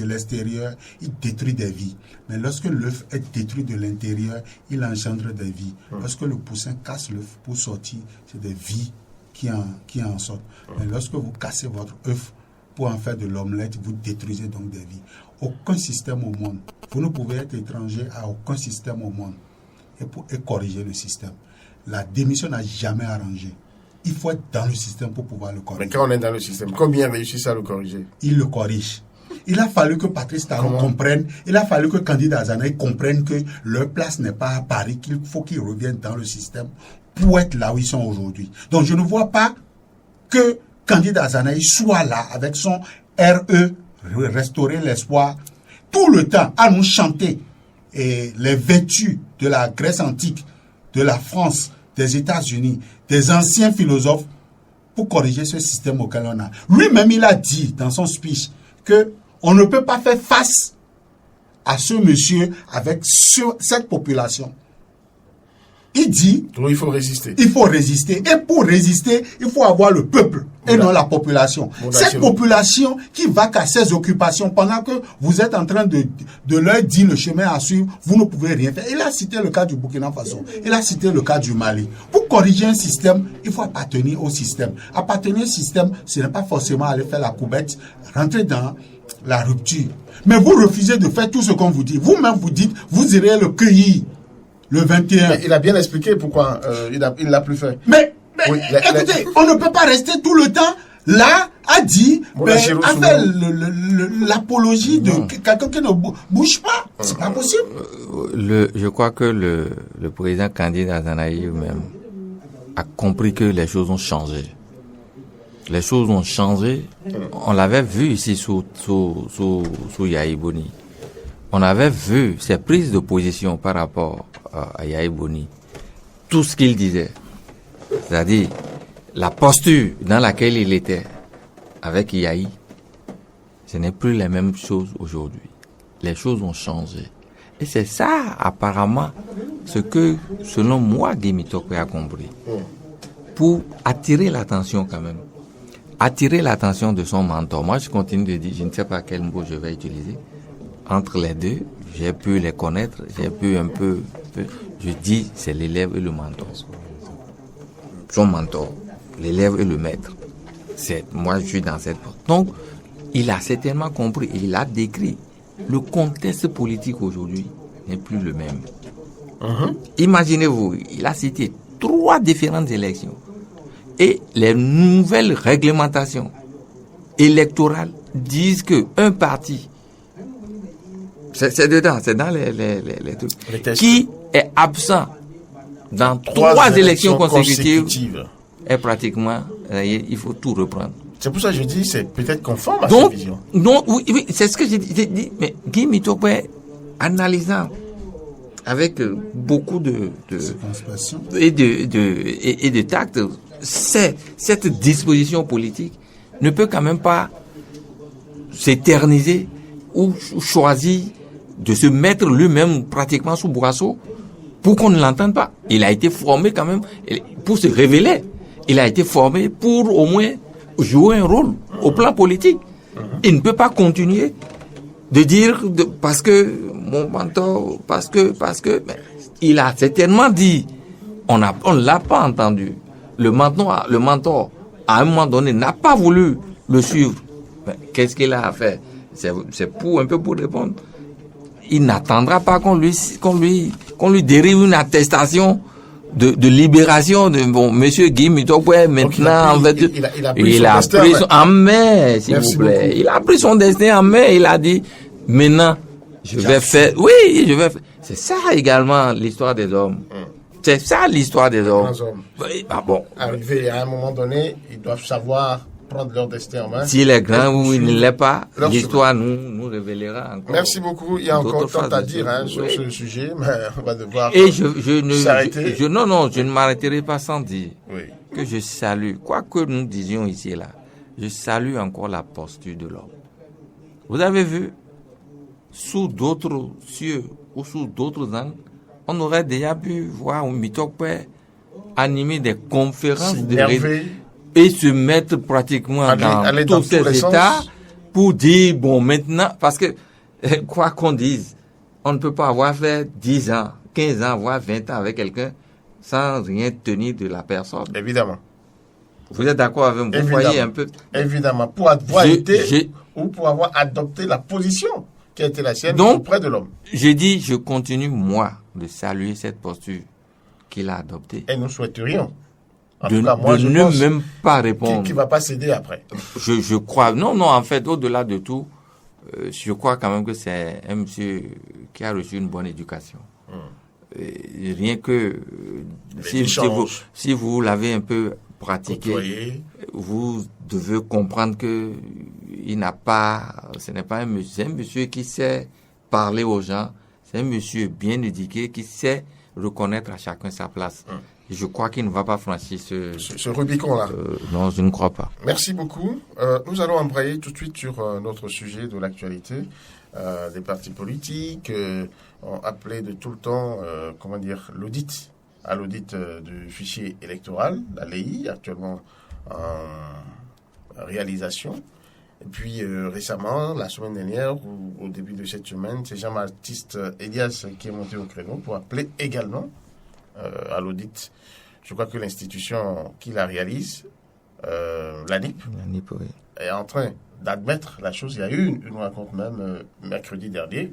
l'extérieur, il détruit des vies. Mais lorsque l'œuf est détruit de l'intérieur, il engendre des vies. Lorsque le poussin casse l'œuf pour sortir, c'est des vies qui en sortent. Mais lorsque vous cassez votre œuf pour en faire de l'omelette, vous détruisez donc des vies. Aucun système au monde, vous ne pouvez être étranger à aucun système au monde et corriger le système. La démission n'a jamais arrangé. Il faut être dans le système pour pouvoir le corriger. Mais quand on est dans le système, combien réussissent à le corriger? Il le corrige. Il a fallu que Patrice Talon comprenne, il a fallu que candidat Azanaï comprenne que leur place n'est pas à Paris, qu'il faut qu'ils reviennent dans le système pour être là où ils sont aujourd'hui. Donc je ne vois pas que candidat Azanaï soit là avec son RE, restaurer l'espoir, tout le temps à nous chanter les vertus de la Grèce antique, de la France, des États-Unis, des anciens philosophes pour corriger ce système auquel on a. Lui-même, il a dit dans son speech que on ne peut pas faire face à ce monsieur avec cette population. Il dit... Donc il faut résister. Il faut résister. Et pour résister, il faut avoir le peuple et non la population. Cette population qui va qu'à ses occupations pendant que vous êtes en train de leur dire le chemin à suivre, vous ne pouvez rien faire. Il a cité le cas du Burkina Faso. Il a cité le cas du Mali. Pour corriger un système, il faut appartenir au système. Appartenir au système, ce n'est pas forcément aller faire la coubette, rentrer dans la rupture. Mais vous refusez de faire tout ce qu'on vous dit. Vous-même, vous dites, vous irez le cueillir. Le 21. Mais il a bien expliqué pourquoi il l'a plus fait. Mais écoutez, on ne peut pas rester tout le temps là à dire, à faire l'apologie de quelqu'un qui ne bouge pas. C'est pas possible. Je crois que le président candidat Azanaï même a compris que les choses ont changé. Les choses ont changé. On l'avait vu ici sous Yahi Boni. On avait vu ses prises de position par rapport à Yahi Boni. Tout ce qu'il disait. C'est-à-dire, la posture dans laquelle il était avec Yahi, ce n'est plus la même chose aujourd'hui. Les choses ont changé. Et c'est ça, apparemment, ce que, selon moi, Guy Mitokwe a compris. Pour attirer l'attention quand même. Attirer l'attention de son mentor. Moi, je continue de dire, je ne sais pas quel mot je vais utiliser. Entre les deux, j'ai pu les connaître, j'ai pu un peu, je dis, c'est l'élève et le mentor. Son mentor, l'élève et le maître. Moi, je suis dans cette porte. Donc, il a certainement compris, et il a décrit. Le contexte politique aujourd'hui n'est plus le même. Imaginez-vous, il a cité 3 différentes élections. Et les nouvelles réglementations électorales disent qu'un parti, c'est dedans, c'est dans les trucs, qui est absent dans 3 élections consécutives, est pratiquement, il faut tout reprendre. C'est pour ça que je dis, c'est peut-être conforme à cette vision. Non, oui, c'est ce que j'ai dit. Mais Guy Mitokwe, analysant avec beaucoup de tact, cette disposition politique ne peut quand même pas s'éterniser ou choisir de se mettre lui-même pratiquement sous boisseau pour qu'on ne l'entende pas. Il a été formé quand même pour se révéler. Il a été formé pour au moins jouer un rôle au plan politique. Il ne peut pas continuer de dire parce que mon mentor, parce que mais il a certainement dit, on l'a pas entendu. Le mentor à un moment donné n'a pas voulu le suivre. Mais qu'est-ce qu'il a à faire? C'est pour un peu pour répondre. Il n'attendra pas qu'on lui dérive une attestation de libération de monsieur Guy Mitokwe. Maintenant, il a pris son en main, s'il vous plaît. Il a pris son destin en main. Il a dit, maintenant, je vais faire. C'est ça également l'histoire des hommes. C'est ça l'histoire des hommes. Grands hommes. Oui, ah bon. Arrivés à un moment donné, ils doivent savoir prendre leur destin en main. S'il est grand ou il ne l'est pas, leur l'histoire nous révélera encore. Merci beaucoup. Il y a encore d'autres tant à phases dire sur ce sujet, mais on va devoir Et je s'arrêter. ne m'arrêterai pas sans dire Oui. que je salue, quoi que nous disions ici et là, je salue encore la posture de l'homme. Vous avez vu, sous d'autres cieux ou sous d'autres angles, on aurait déjà pu voir Mitokpe animer des conférences S'énerver. et se mettre pratiquement Aller dans dans tous ces tous les états sens. pour dire, bon, maintenant, parce que, quoi qu'on dise, on ne peut pas avoir fait 10 ans, 15 ans, voire 20 ans avec quelqu'un sans rien tenir de la personne. Évidemment. Vous êtes d'accord avec moi? Vous voyez un peu. Évidemment. Pour avoir été j'ai- ou pour avoir adopté la position qui a été la sienne Donc, auprès de l'homme. J'ai dit, je continue, moi, de saluer cette posture qu'il a adoptée. Et nous souhaiterions, en De, tout cas, moi, de je ne pense même pas qu'il répondre. ne va pas céder après. Je crois. Non, en fait, au-delà de tout, je crois quand même que c'est un monsieur qui a reçu une bonne éducation. Et rien que si vous l'avez un peu pratiqué, Côtoyer. vous devez comprendre que il n'a pas, ce n'est pas un monsieur, c'est un monsieur qui sait parler aux gens, c'est un monsieur bien éduqué qui sait reconnaître à chacun sa place. Et je crois qu'il ne va pas franchir Ce Rubicon-là. non, je ne crois pas. Merci beaucoup. Nous allons embrayer tout de suite sur notre sujet de l'actualité. Des partis politiques ont appelé de tout le temps, l'audit, à l'audit du fichier électoral, la LEI, actuellement en réalisation. Et puis récemment, la semaine dernière, ou au début de cette semaine, c'est Jean-Baptiste Elias qui est monté au créneau pour appeler également à l'audit. Je crois que l'institution qui la réalise, l'ANIP, est en train d'admettre la chose. Il y a eu une rencontre même mercredi dernier.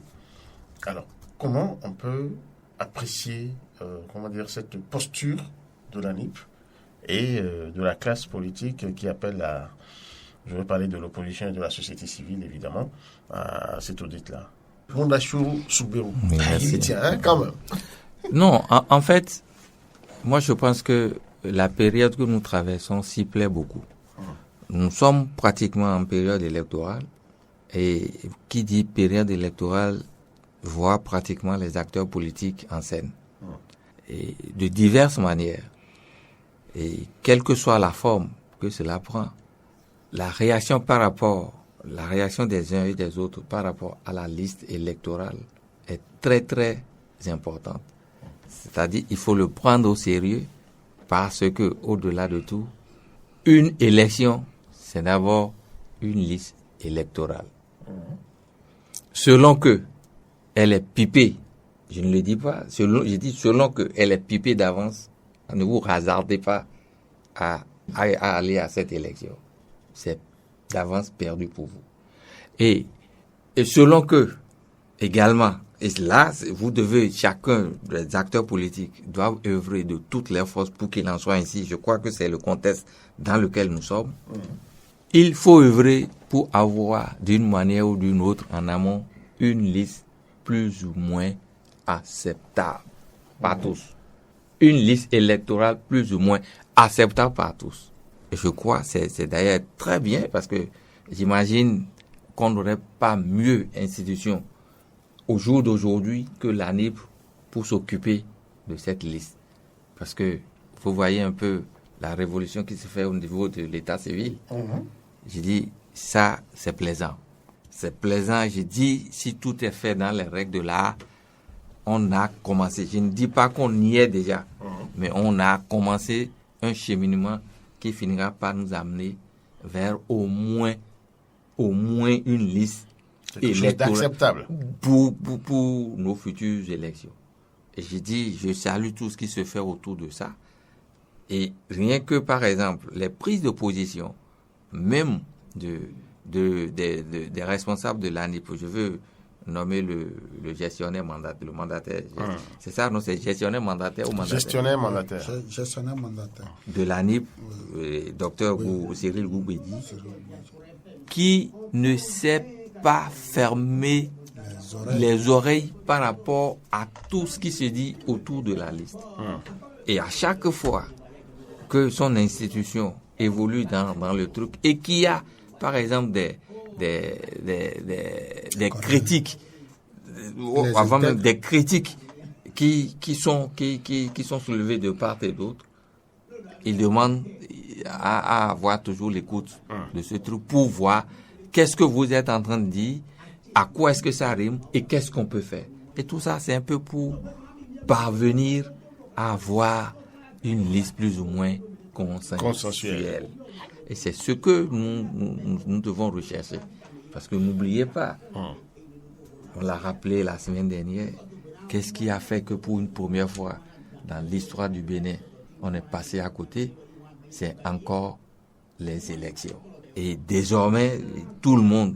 Alors, comment on peut apprécier cette posture de l'ANIP et de la classe politique qui appelle à, je vais parler de l'opposition et de la société civile évidemment, à cet audit-là. Mondachou Soubérou, il y tient quand même. Non, en fait, moi je pense que la période que nous traversons s'y plaît beaucoup. Nous sommes pratiquement en période électorale et qui dit période électorale voit pratiquement les acteurs politiques en scène et de diverses manières. Et quelle que soit la forme que cela prend, la réaction des uns et des autres par rapport à la liste électorale est très très importante. C'est-à-dire, il faut le prendre au sérieux parce que, au-delà de tout, une élection, c'est d'abord une liste électorale. Selon que elle est pipée, je ne le dis pas, je dis selon que elle est pipée d'avance, ne vous hasardez pas à aller à cette élection. C'est d'avance perdu pour vous. Et selon que, également, et là, vous devez, chacun des acteurs politiques doivent œuvrer de toutes leurs forces pour qu'il en soit ainsi. Je crois que c'est le contexte dans lequel nous sommes. Il faut œuvrer pour avoir, d'une manière ou d'une autre, en amont, une liste plus ou moins acceptable par tous. Une liste électorale plus ou moins acceptable par tous. Et je crois que c'est d'ailleurs très bien parce que j'imagine qu'on n'aurait pas mieux institution au jour d'aujourd'hui que l'ANIP pour s'occuper de cette liste. Parce que vous voyez un peu la révolution qui se fait au niveau de l'état civil. J'ai dit, ça, c'est plaisant. C'est plaisant. J'ai dit, si tout est fait dans les règles de l'art, on a commencé. Je ne dis pas qu'on y est déjà, mais on a commencé un cheminement qui finira par nous amener vers au moins une liste acceptable pour nos futures élections. Et j'ai dit, je salue tout ce qui se fait autour de ça. Et rien que, par exemple, les prises de position, même des responsables de l'ANIP, je veux nommer le gestionnaire mandataire, le mandataire. C'est ça, non, c'est gestionnaire mandataire ou mandataire? Gestionnaire mandataire. Gestionnaire mandataire. De l'ANIP, docteur Cyril Goubedi, qui ne sait pas fermer les oreilles par rapport à tout ce qui se dit autour de la liste. Et à chaque fois que son institution évolue dans le truc et qu'il y a, par exemple, des critiques, avant même des critiques qui sont soulevées de part et d'autre, il demande à avoir toujours l'écoute de ce truc pour voir qu'est-ce que vous êtes en train de dire, à quoi est-ce que ça rime et qu'est-ce qu'on peut faire. Et tout ça, c'est un peu pour parvenir à avoir une liste plus ou moins consensuelle. Et c'est ce que nous devons rechercher. Parce que n'oubliez pas, on l'a rappelé la semaine dernière, qu'est-ce qui a fait que pour une première fois dans l'histoire du Bénin, on est passé à côté, c'est encore les élections. Et désormais, tout le monde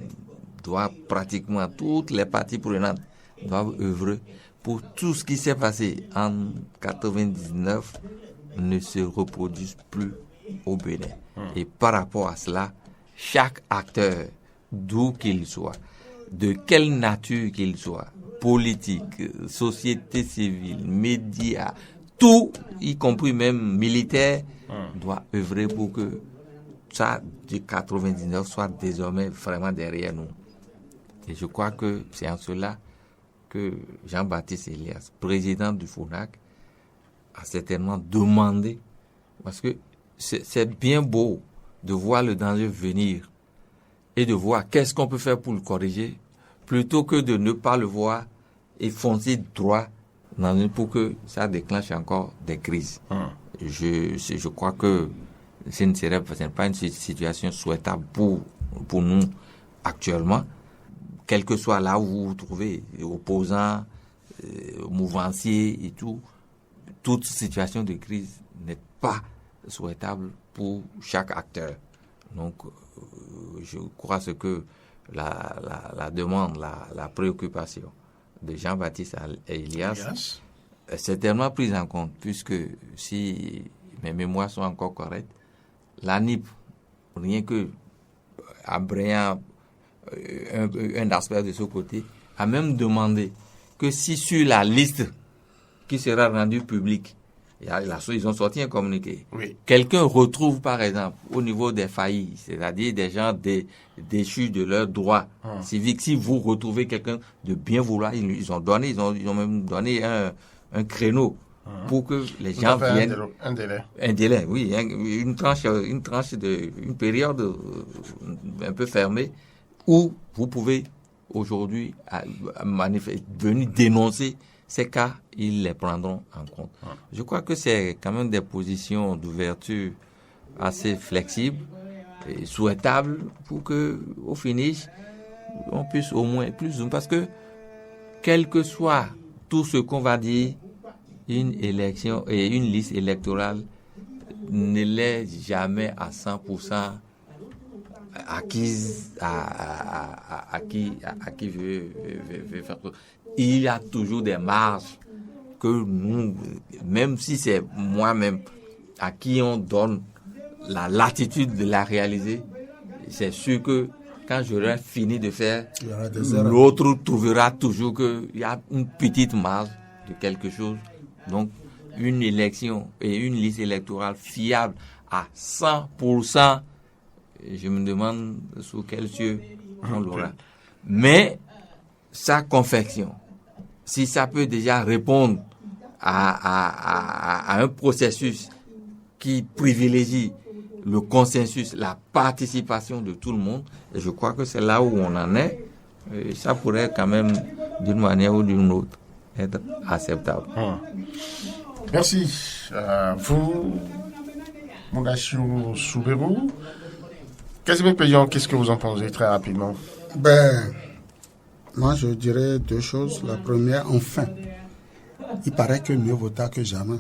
doit pratiquement, toutes les parties prenantes doivent œuvrer pour tout ce qui s'est passé en 99 ne se reproduise plus au Bénin. Et par rapport à cela, chaque acteur, d'où qu'il soit, de quelle nature qu'il soit, politique, société civile, médias, tout, y compris même militaire, doit œuvrer pour que ça, de 99, soit désormais vraiment derrière nous. Et je crois que c'est en cela que Jean-Baptiste Elias, président du FONAC, a certainement demandé, parce que c'est bien beau de voir le danger venir et de voir qu'est-ce qu'on peut faire pour le corriger, plutôt que de ne pas le voir et foncer droit pour que ça déclenche encore des crises. Je crois que ce n'est pas une situation souhaitable pour nous actuellement, quel que soit là où vous vous trouvez, opposants, mouvanciers et tout. Toute situation de crise n'est pas souhaitable pour chaque acteur. Donc, je crois ce que la demande, la préoccupation de Jean-Baptiste Elias est certainement prise en compte, puisque si mes mémoires sont encore correctes, l'ANIP, rien que abréant un aspect de ce côté, a même demandé que si sur la liste qui sera rendue publique, ils ont sorti un communiqué. Oui. Quelqu'un retrouve, par exemple, au niveau des faillis, c'est-à-dire des gens déchus de leurs droits civiques, si vous retrouvez quelqu'un de bien vouloir, ils ont même donné un créneau pour que les gens viennent. Un délai, oui, une période un peu fermée où vous pouvez aujourd'hui venir dénoncer ces cas, ils les prendront en compte. Je crois que c'est quand même des positions d'ouverture assez flexibles et souhaitables pour que, au finish, on puisse au moins parce que quel que soit tout ce qu'on va dire, une élection et une liste électorale ne l'est jamais à 100% acquise à qui veut faire. Il y a toujours des marges que nous, même si c'est moi-même à qui on donne la latitude de la réaliser, c'est sûr que quand j'aurai fini de faire, l'autre trouvera toujours qu'il y a une petite marge de quelque chose. Donc, une élection et une liste électorale fiable à 100%, je me demande sous quel cieux on l'aura. Mais sa confection, si ça peut déjà répondre à un processus qui privilégie le consensus, la participation de tout le monde, et je crois que c'est là où on en est, et ça pourrait quand même, d'une manière ou d'une autre, être acceptable. Merci. Vous, Fondation Souberou, Casimir Pédion, qu'est-ce que vous en pensez très rapidement? Moi, je dirais deux choses. La première, enfin, il paraît que mieux vaut tard que jamais.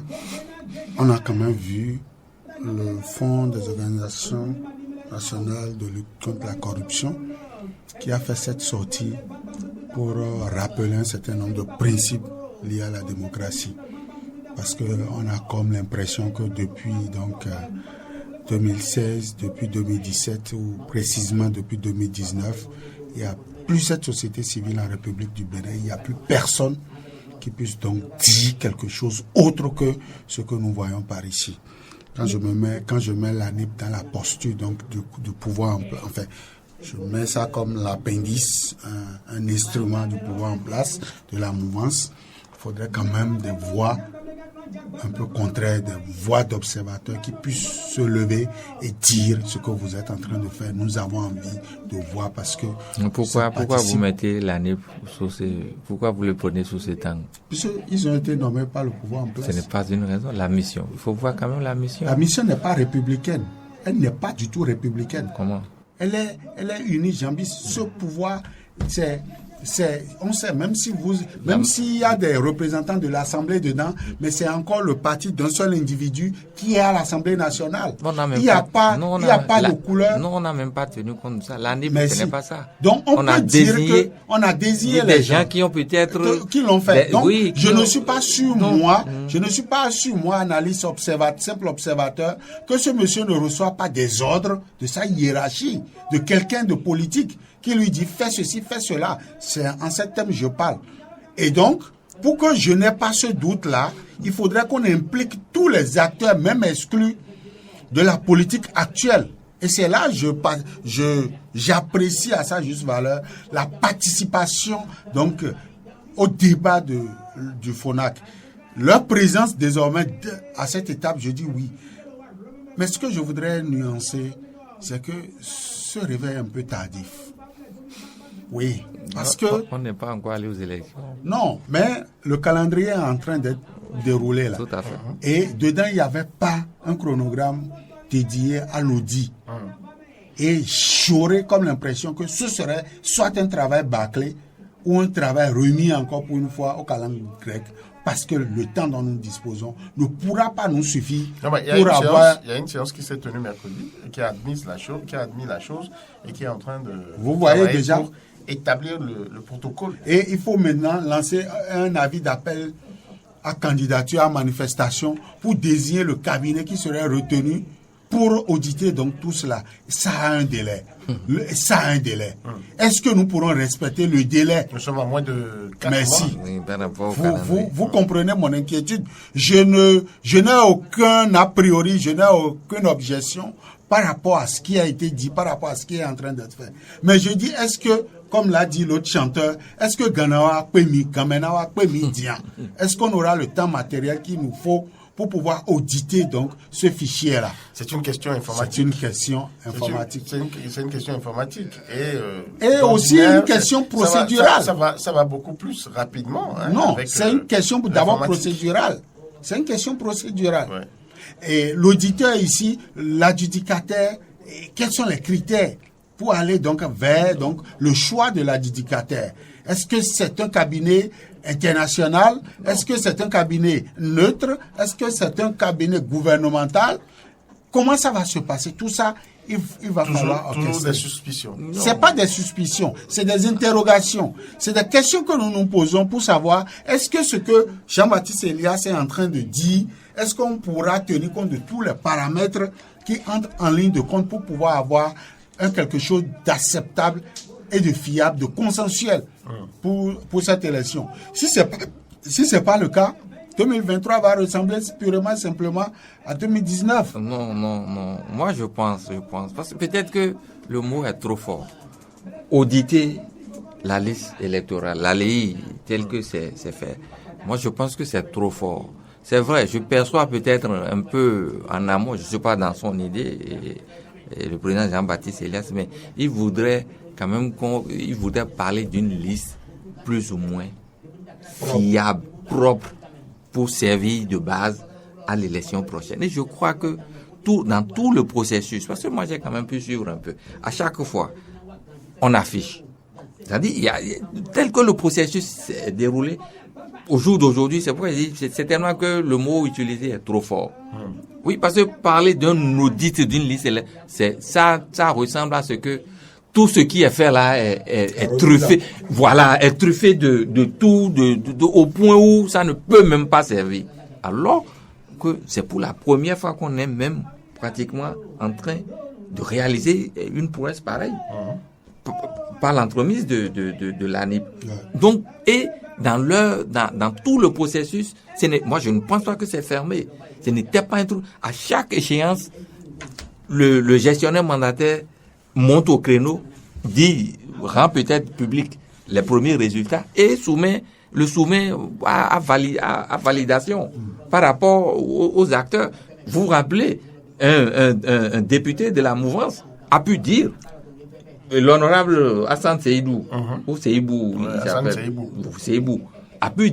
On a quand même vu le Fonds des organisations nationales de lutte contre la corruption qui a fait cette sortie pour rappeler un certain nombre de principes liés à la démocratie. Parce qu'on a comme l'impression que depuis 2016, depuis 2017 ou précisément depuis 2019, il y a plus cette société civile en République du Bénin, il n'y a plus personne qui puisse donc dire quelque chose autre que ce que nous voyons par ici. Quand je mets l'ANIP dans la posture donc du pouvoir en place, enfin, je mets ça comme l'appendice, un instrument du pouvoir en place, de la mouvance. Il faudrait quand même des voix un peu contraires, des voix d'observateurs qui puissent se lever et dire ce que vous êtes en train de faire. Nous avons envie de voir parce que... Pourquoi vous mettez l'année pourquoi vous le prenez sous cet angle? Puisqu'ils ont été nommés par le pouvoir en place. Ce n'est pas une raison, la mission. Il faut voir quand même la mission. La mission n'est pas républicaine. Elle n'est pas du tout républicaine. Comment? Elle est unie, Jambis. Ce pouvoir, on sait, même s'il y a des représentants de l'Assemblée dedans, mais c'est encore le parti d'un seul individu qui est à l'Assemblée nationale. Il n'y a pas de couleur. Non, on n'a même pas tenu compte de ça. L'année, ce n'est pas ça. Donc, on peut dire qu'on a désigné les gens qui ont peut-être... qui l'ont fait. Donc, oui, je ne suis pas sûr, moi, analyste simple observateur, que ce monsieur ne reçoit pas des ordres de sa hiérarchie, de quelqu'un de politique, qui lui dit fais ceci, fais cela. C'est en ces termes que je parle. Et donc, pour que je n'ai pas ce doute-là, il faudrait qu'on implique tous les acteurs, même exclus de la politique actuelle. Et c'est là que j'apprécie à sa juste valeur la participation donc au débat du FONAC. Leur présence désormais à cette étape, je dis oui. Mais ce que je voudrais nuancer, c'est que ce réveil un peu tardif. Oui, parce que... On n'est pas encore allé aux élections. Non, mais le calendrier est en train d'être déroulé là. Tout à fait. Et dedans, il n'y avait pas un chronogramme dédié à l'audit. Et j'aurais comme l'impression que ce serait soit un travail bâclé ou un travail remis encore pour une fois au calendrier grec. Parce que le temps dont nous disposons ne pourra pas nous suffire Il y a une séance qui s'est tenue mercredi et qui a admis la chose et qui est en train de... Vous voyez déjà... Pour établir le protocole. Et il faut maintenant lancer un avis d'appel à candidature, à manifestation, pour désigner le cabinet qui serait retenu pour auditer donc tout cela. Ça a un délai. Est-ce que nous pourrons respecter le délai? Nous sommes à moins de 4 Merci. mois. Vous comprenez mon inquiétude. Je n'ai aucun a priori, je n'ai aucune objection par rapport à ce qui a été dit, par rapport à ce qui est en train d'être fait. Mais je dis, est-ce que, comme l'a dit l'autre chanteur, est-ce que Ganawa Kamenawa Kwemi Dian, est-ce qu'on aura le temps matériel qu'il nous faut pour pouvoir auditer donc ce fichier-là? C'est une question informatique. C'est une question informatique. C'est une question informatique. Et aussi une question procédurale. Ça va beaucoup plus rapidement. Hein, non, c'est une question d'abord procédurale. C'est une question procédurale. Ouais. Et l'auditeur ici, l'adjudicateur, quels sont les critères pour aller donc vers donc le choix de l'adjudicateur? Est-ce que c'est un cabinet international? Est-ce que c'est un cabinet neutre? Est-ce que c'est un cabinet gouvernemental? Comment ça va se passer? Tout ça, il va falloir... Toujours des suspicions. C'est pas des suspicions, c'est des interrogations. C'est des questions que nous nous posons pour savoir est-ce que ce que Jean-Baptiste Elias est en train de dire, est-ce qu'on pourra tenir compte de tous les paramètres qui entrent en ligne de compte pour pouvoir avoir quelque chose d'acceptable et de fiable, de consensuel pour cette élection. Si c'est pas le cas, 2023 va ressembler purement simplement à 2019. Non. Moi, je pense. Parce que peut-être que le mot est trop fort. Auditer la liste électorale, la LEI, telle que c'est fait. Moi, je pense que c'est trop fort. C'est vrai, je perçois peut-être un peu en amont, je ne suis pas dans son idée, et le président Jean-Baptiste Elias, mais il voudrait quand même parler d'une liste plus ou moins fiable, propre, pour servir de base à l'élection prochaine. Et je crois que dans tout le processus, parce que moi j'ai quand même pu suivre un peu, à chaque fois, on affiche. C'est-à-dire, tel que le processus est déroulé, au jour d'aujourd'hui, c'est pourquoi je dis, c'est tellement que le mot utilisé est trop fort. Oui, parce que parler d'un audit d'une liste, ça ressemble à ce que tout ce qui est fait là est truffé. Voilà, est truffé de tout, au point où ça ne peut même pas servir. Alors que c'est pour la première fois qu'on est même pratiquement en train de réaliser une prouesse pareille. par l'entremise de l'ANIP. Donc, et dans tout le processus, moi je ne pense pas que c'est fermé. Ce n'était pas un truc. À chaque échéance, le gestionnaire mandataire monte au créneau, rend peut-être public les premiers résultats et le soumet à validation par rapport aux acteurs. Vous vous rappelez, un député de la mouvance a pu dire, l'honorable Hassan Seydou, ou Seydou, Seydou, a pu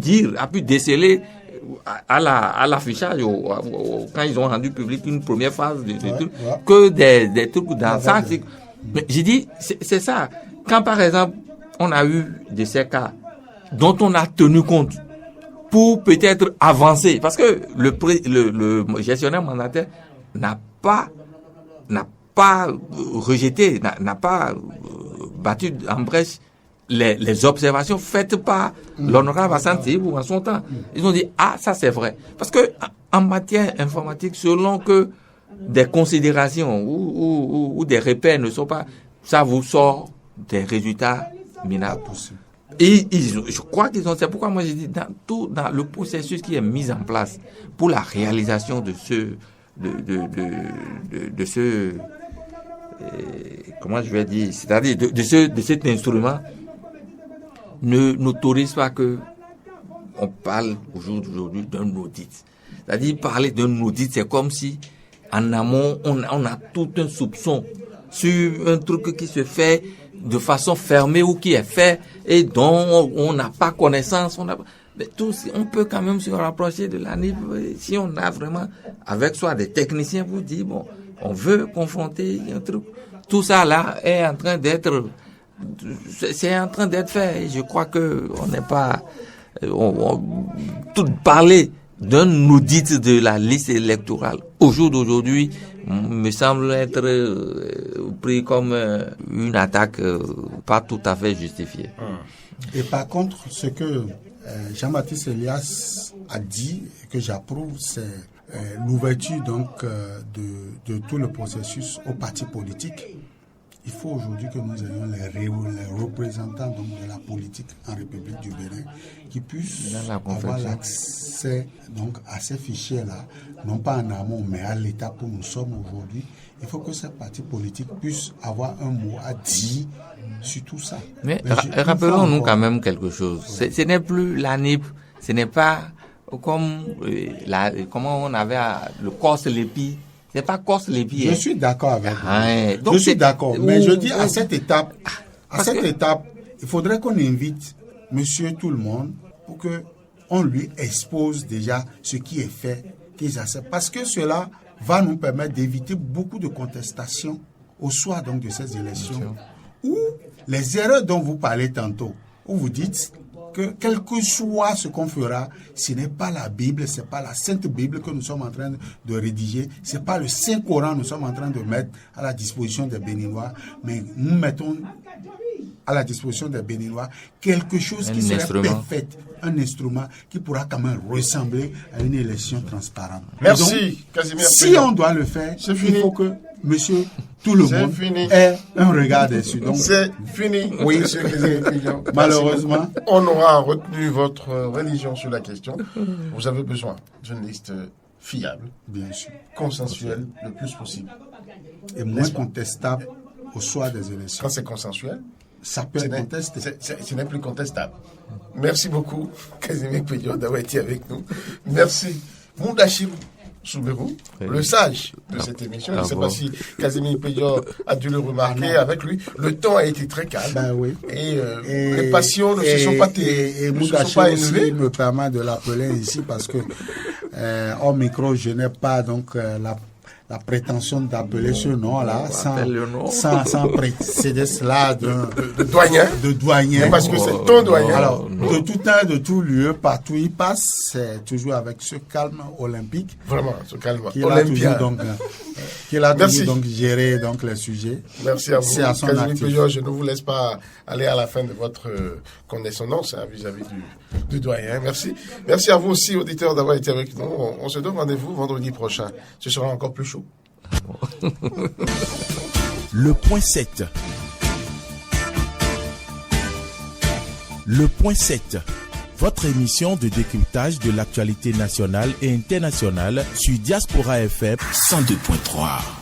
déceler à l'affichage, quand ils ont rendu public une première phase que des trucs dans ça. Mais j'ai dit, c'est ça. Quand par exemple, on a eu de ces cas dont on a tenu compte pour peut-être avancer, parce que le gestionnaire mandataire n'a pas rejeté, n'a pas battu en brèche les observations faites par l'honorable Hassan Seydou en son temps. Ils ont dit, ça c'est vrai. Parce que en matière informatique, selon que des considérations ou des repères ne sont pas, ça vous sort des résultats minables. Et je crois qu'ils ont, c'est pourquoi moi j'ai dit, dans le processus qui est mis en place pour la réalisation de ce comment je vais dire, c'est-à-dire de cet instrument, n'autorise pas que on parle aujourd'hui d'un audit. C'est-à-dire, parler d'un audit, c'est comme si en amont, on a tout un soupçon sur un truc qui se fait de façon fermée ou qui est fait et dont on n'a pas connaissance. Mais on peut quand même se rapprocher de l'ANIP si on a vraiment avec soi des techniciens pour dire, bon, on veut confronter un truc. Tout ça là est en train d'être fait. Je crois que on n'est pas tout parler d'un audit de la liste électorale au jour d'aujourd'hui me semble être pris comme une attaque pas tout à fait justifiée. Et par contre, ce que Jean-Baptiste Elias a dit, que j'approuve, c'est l'ouverture donc de tout le processus aux partis politiques. Il faut aujourd'hui que nous ayons les représentants donc, de la politique en République du Bénin qui puissent avoir l'accès donc, à ces fichiers-là, non pas en amont, mais à l'étape où nous sommes aujourd'hui. Il faut que ces partis politiques puissent avoir un mot à dire sur tout ça. Mais rappelons-nous quand même quelque chose. Ce n'est plus l'ANIP, ce n'est pas comme comment on avait le COS-LEPI. C'est pas COS-LEPI. Je suis d'accord avec vous. Je suis d'accord. Mais je dis à cette étape, il faudrait qu'on invite monsieur tout le monde pour que on lui expose déjà ce qui est fait, qu'ils acceptent. Parce que cela va nous permettre d'éviter beaucoup de contestations au soir donc de ces élections. Ou les erreurs dont vous parlez tantôt, où vous dites que quel que soit ce qu'on fera, ce n'est pas la Bible, ce n'est pas la Sainte Bible que nous sommes en train de rédiger, ce n'est pas le Saint-Coran que nous sommes en train de mettre à la disposition des Béninois, mais nous mettons à la disposition des Béninois quelque chose qui serait parfait, un instrument qui pourra quand même ressembler à une élection transparente. Merci, donc, Casimir. Si on doit le faire, il faut que monsieur tout le monde ait un regard dessus. Donc, c'est fini. Oui, monsieur Casimir. Malheureusement. On aura retenu votre religion sur la question. Vous avez besoin d'une liste fiable, bien sûr, consensuelle le plus possible. Et moins contestable au soir des élections. Quand c'est consensuel, ça peut être contesté. Ce n'est plus contestable. Merci beaucoup, Casimir Pédion, d'avoir été avec nous. Merci. Moundachir Souberou, le sage de cette émission. Je ne sais pas si Casimir Pédion a dû le remarquer avec lui. Le temps a été très calme. Ben oui. Et les passions ne se sont pas élevées. Et Moundachir aussi me permet de l'appeler ici parce que hors micro, je n'ai pas donc la prétention d'appeler ce nom-là sans précéder cela de doyen. Parce que c'est ton doyen. Alors, de tout temps, de tout lieu, partout il passe, c'est toujours avec ce calme olympique. Vraiment, ce calme olympien. Qu'il a toujours donc géré donc les sujets. Merci à vous. Casimir Pédion, je ne vous laisse pas aller à la fin de votre condescendance vis-à-vis du doyen. Merci. Merci à vous aussi, auditeurs, d'avoir été avec nous. On se donne rendez-vous vendredi prochain. Ce sera encore plus chaud. Le point 7. Le point 7. Votre émission de décryptage de l'actualité nationale et internationale sur Diaspora FM 102.3.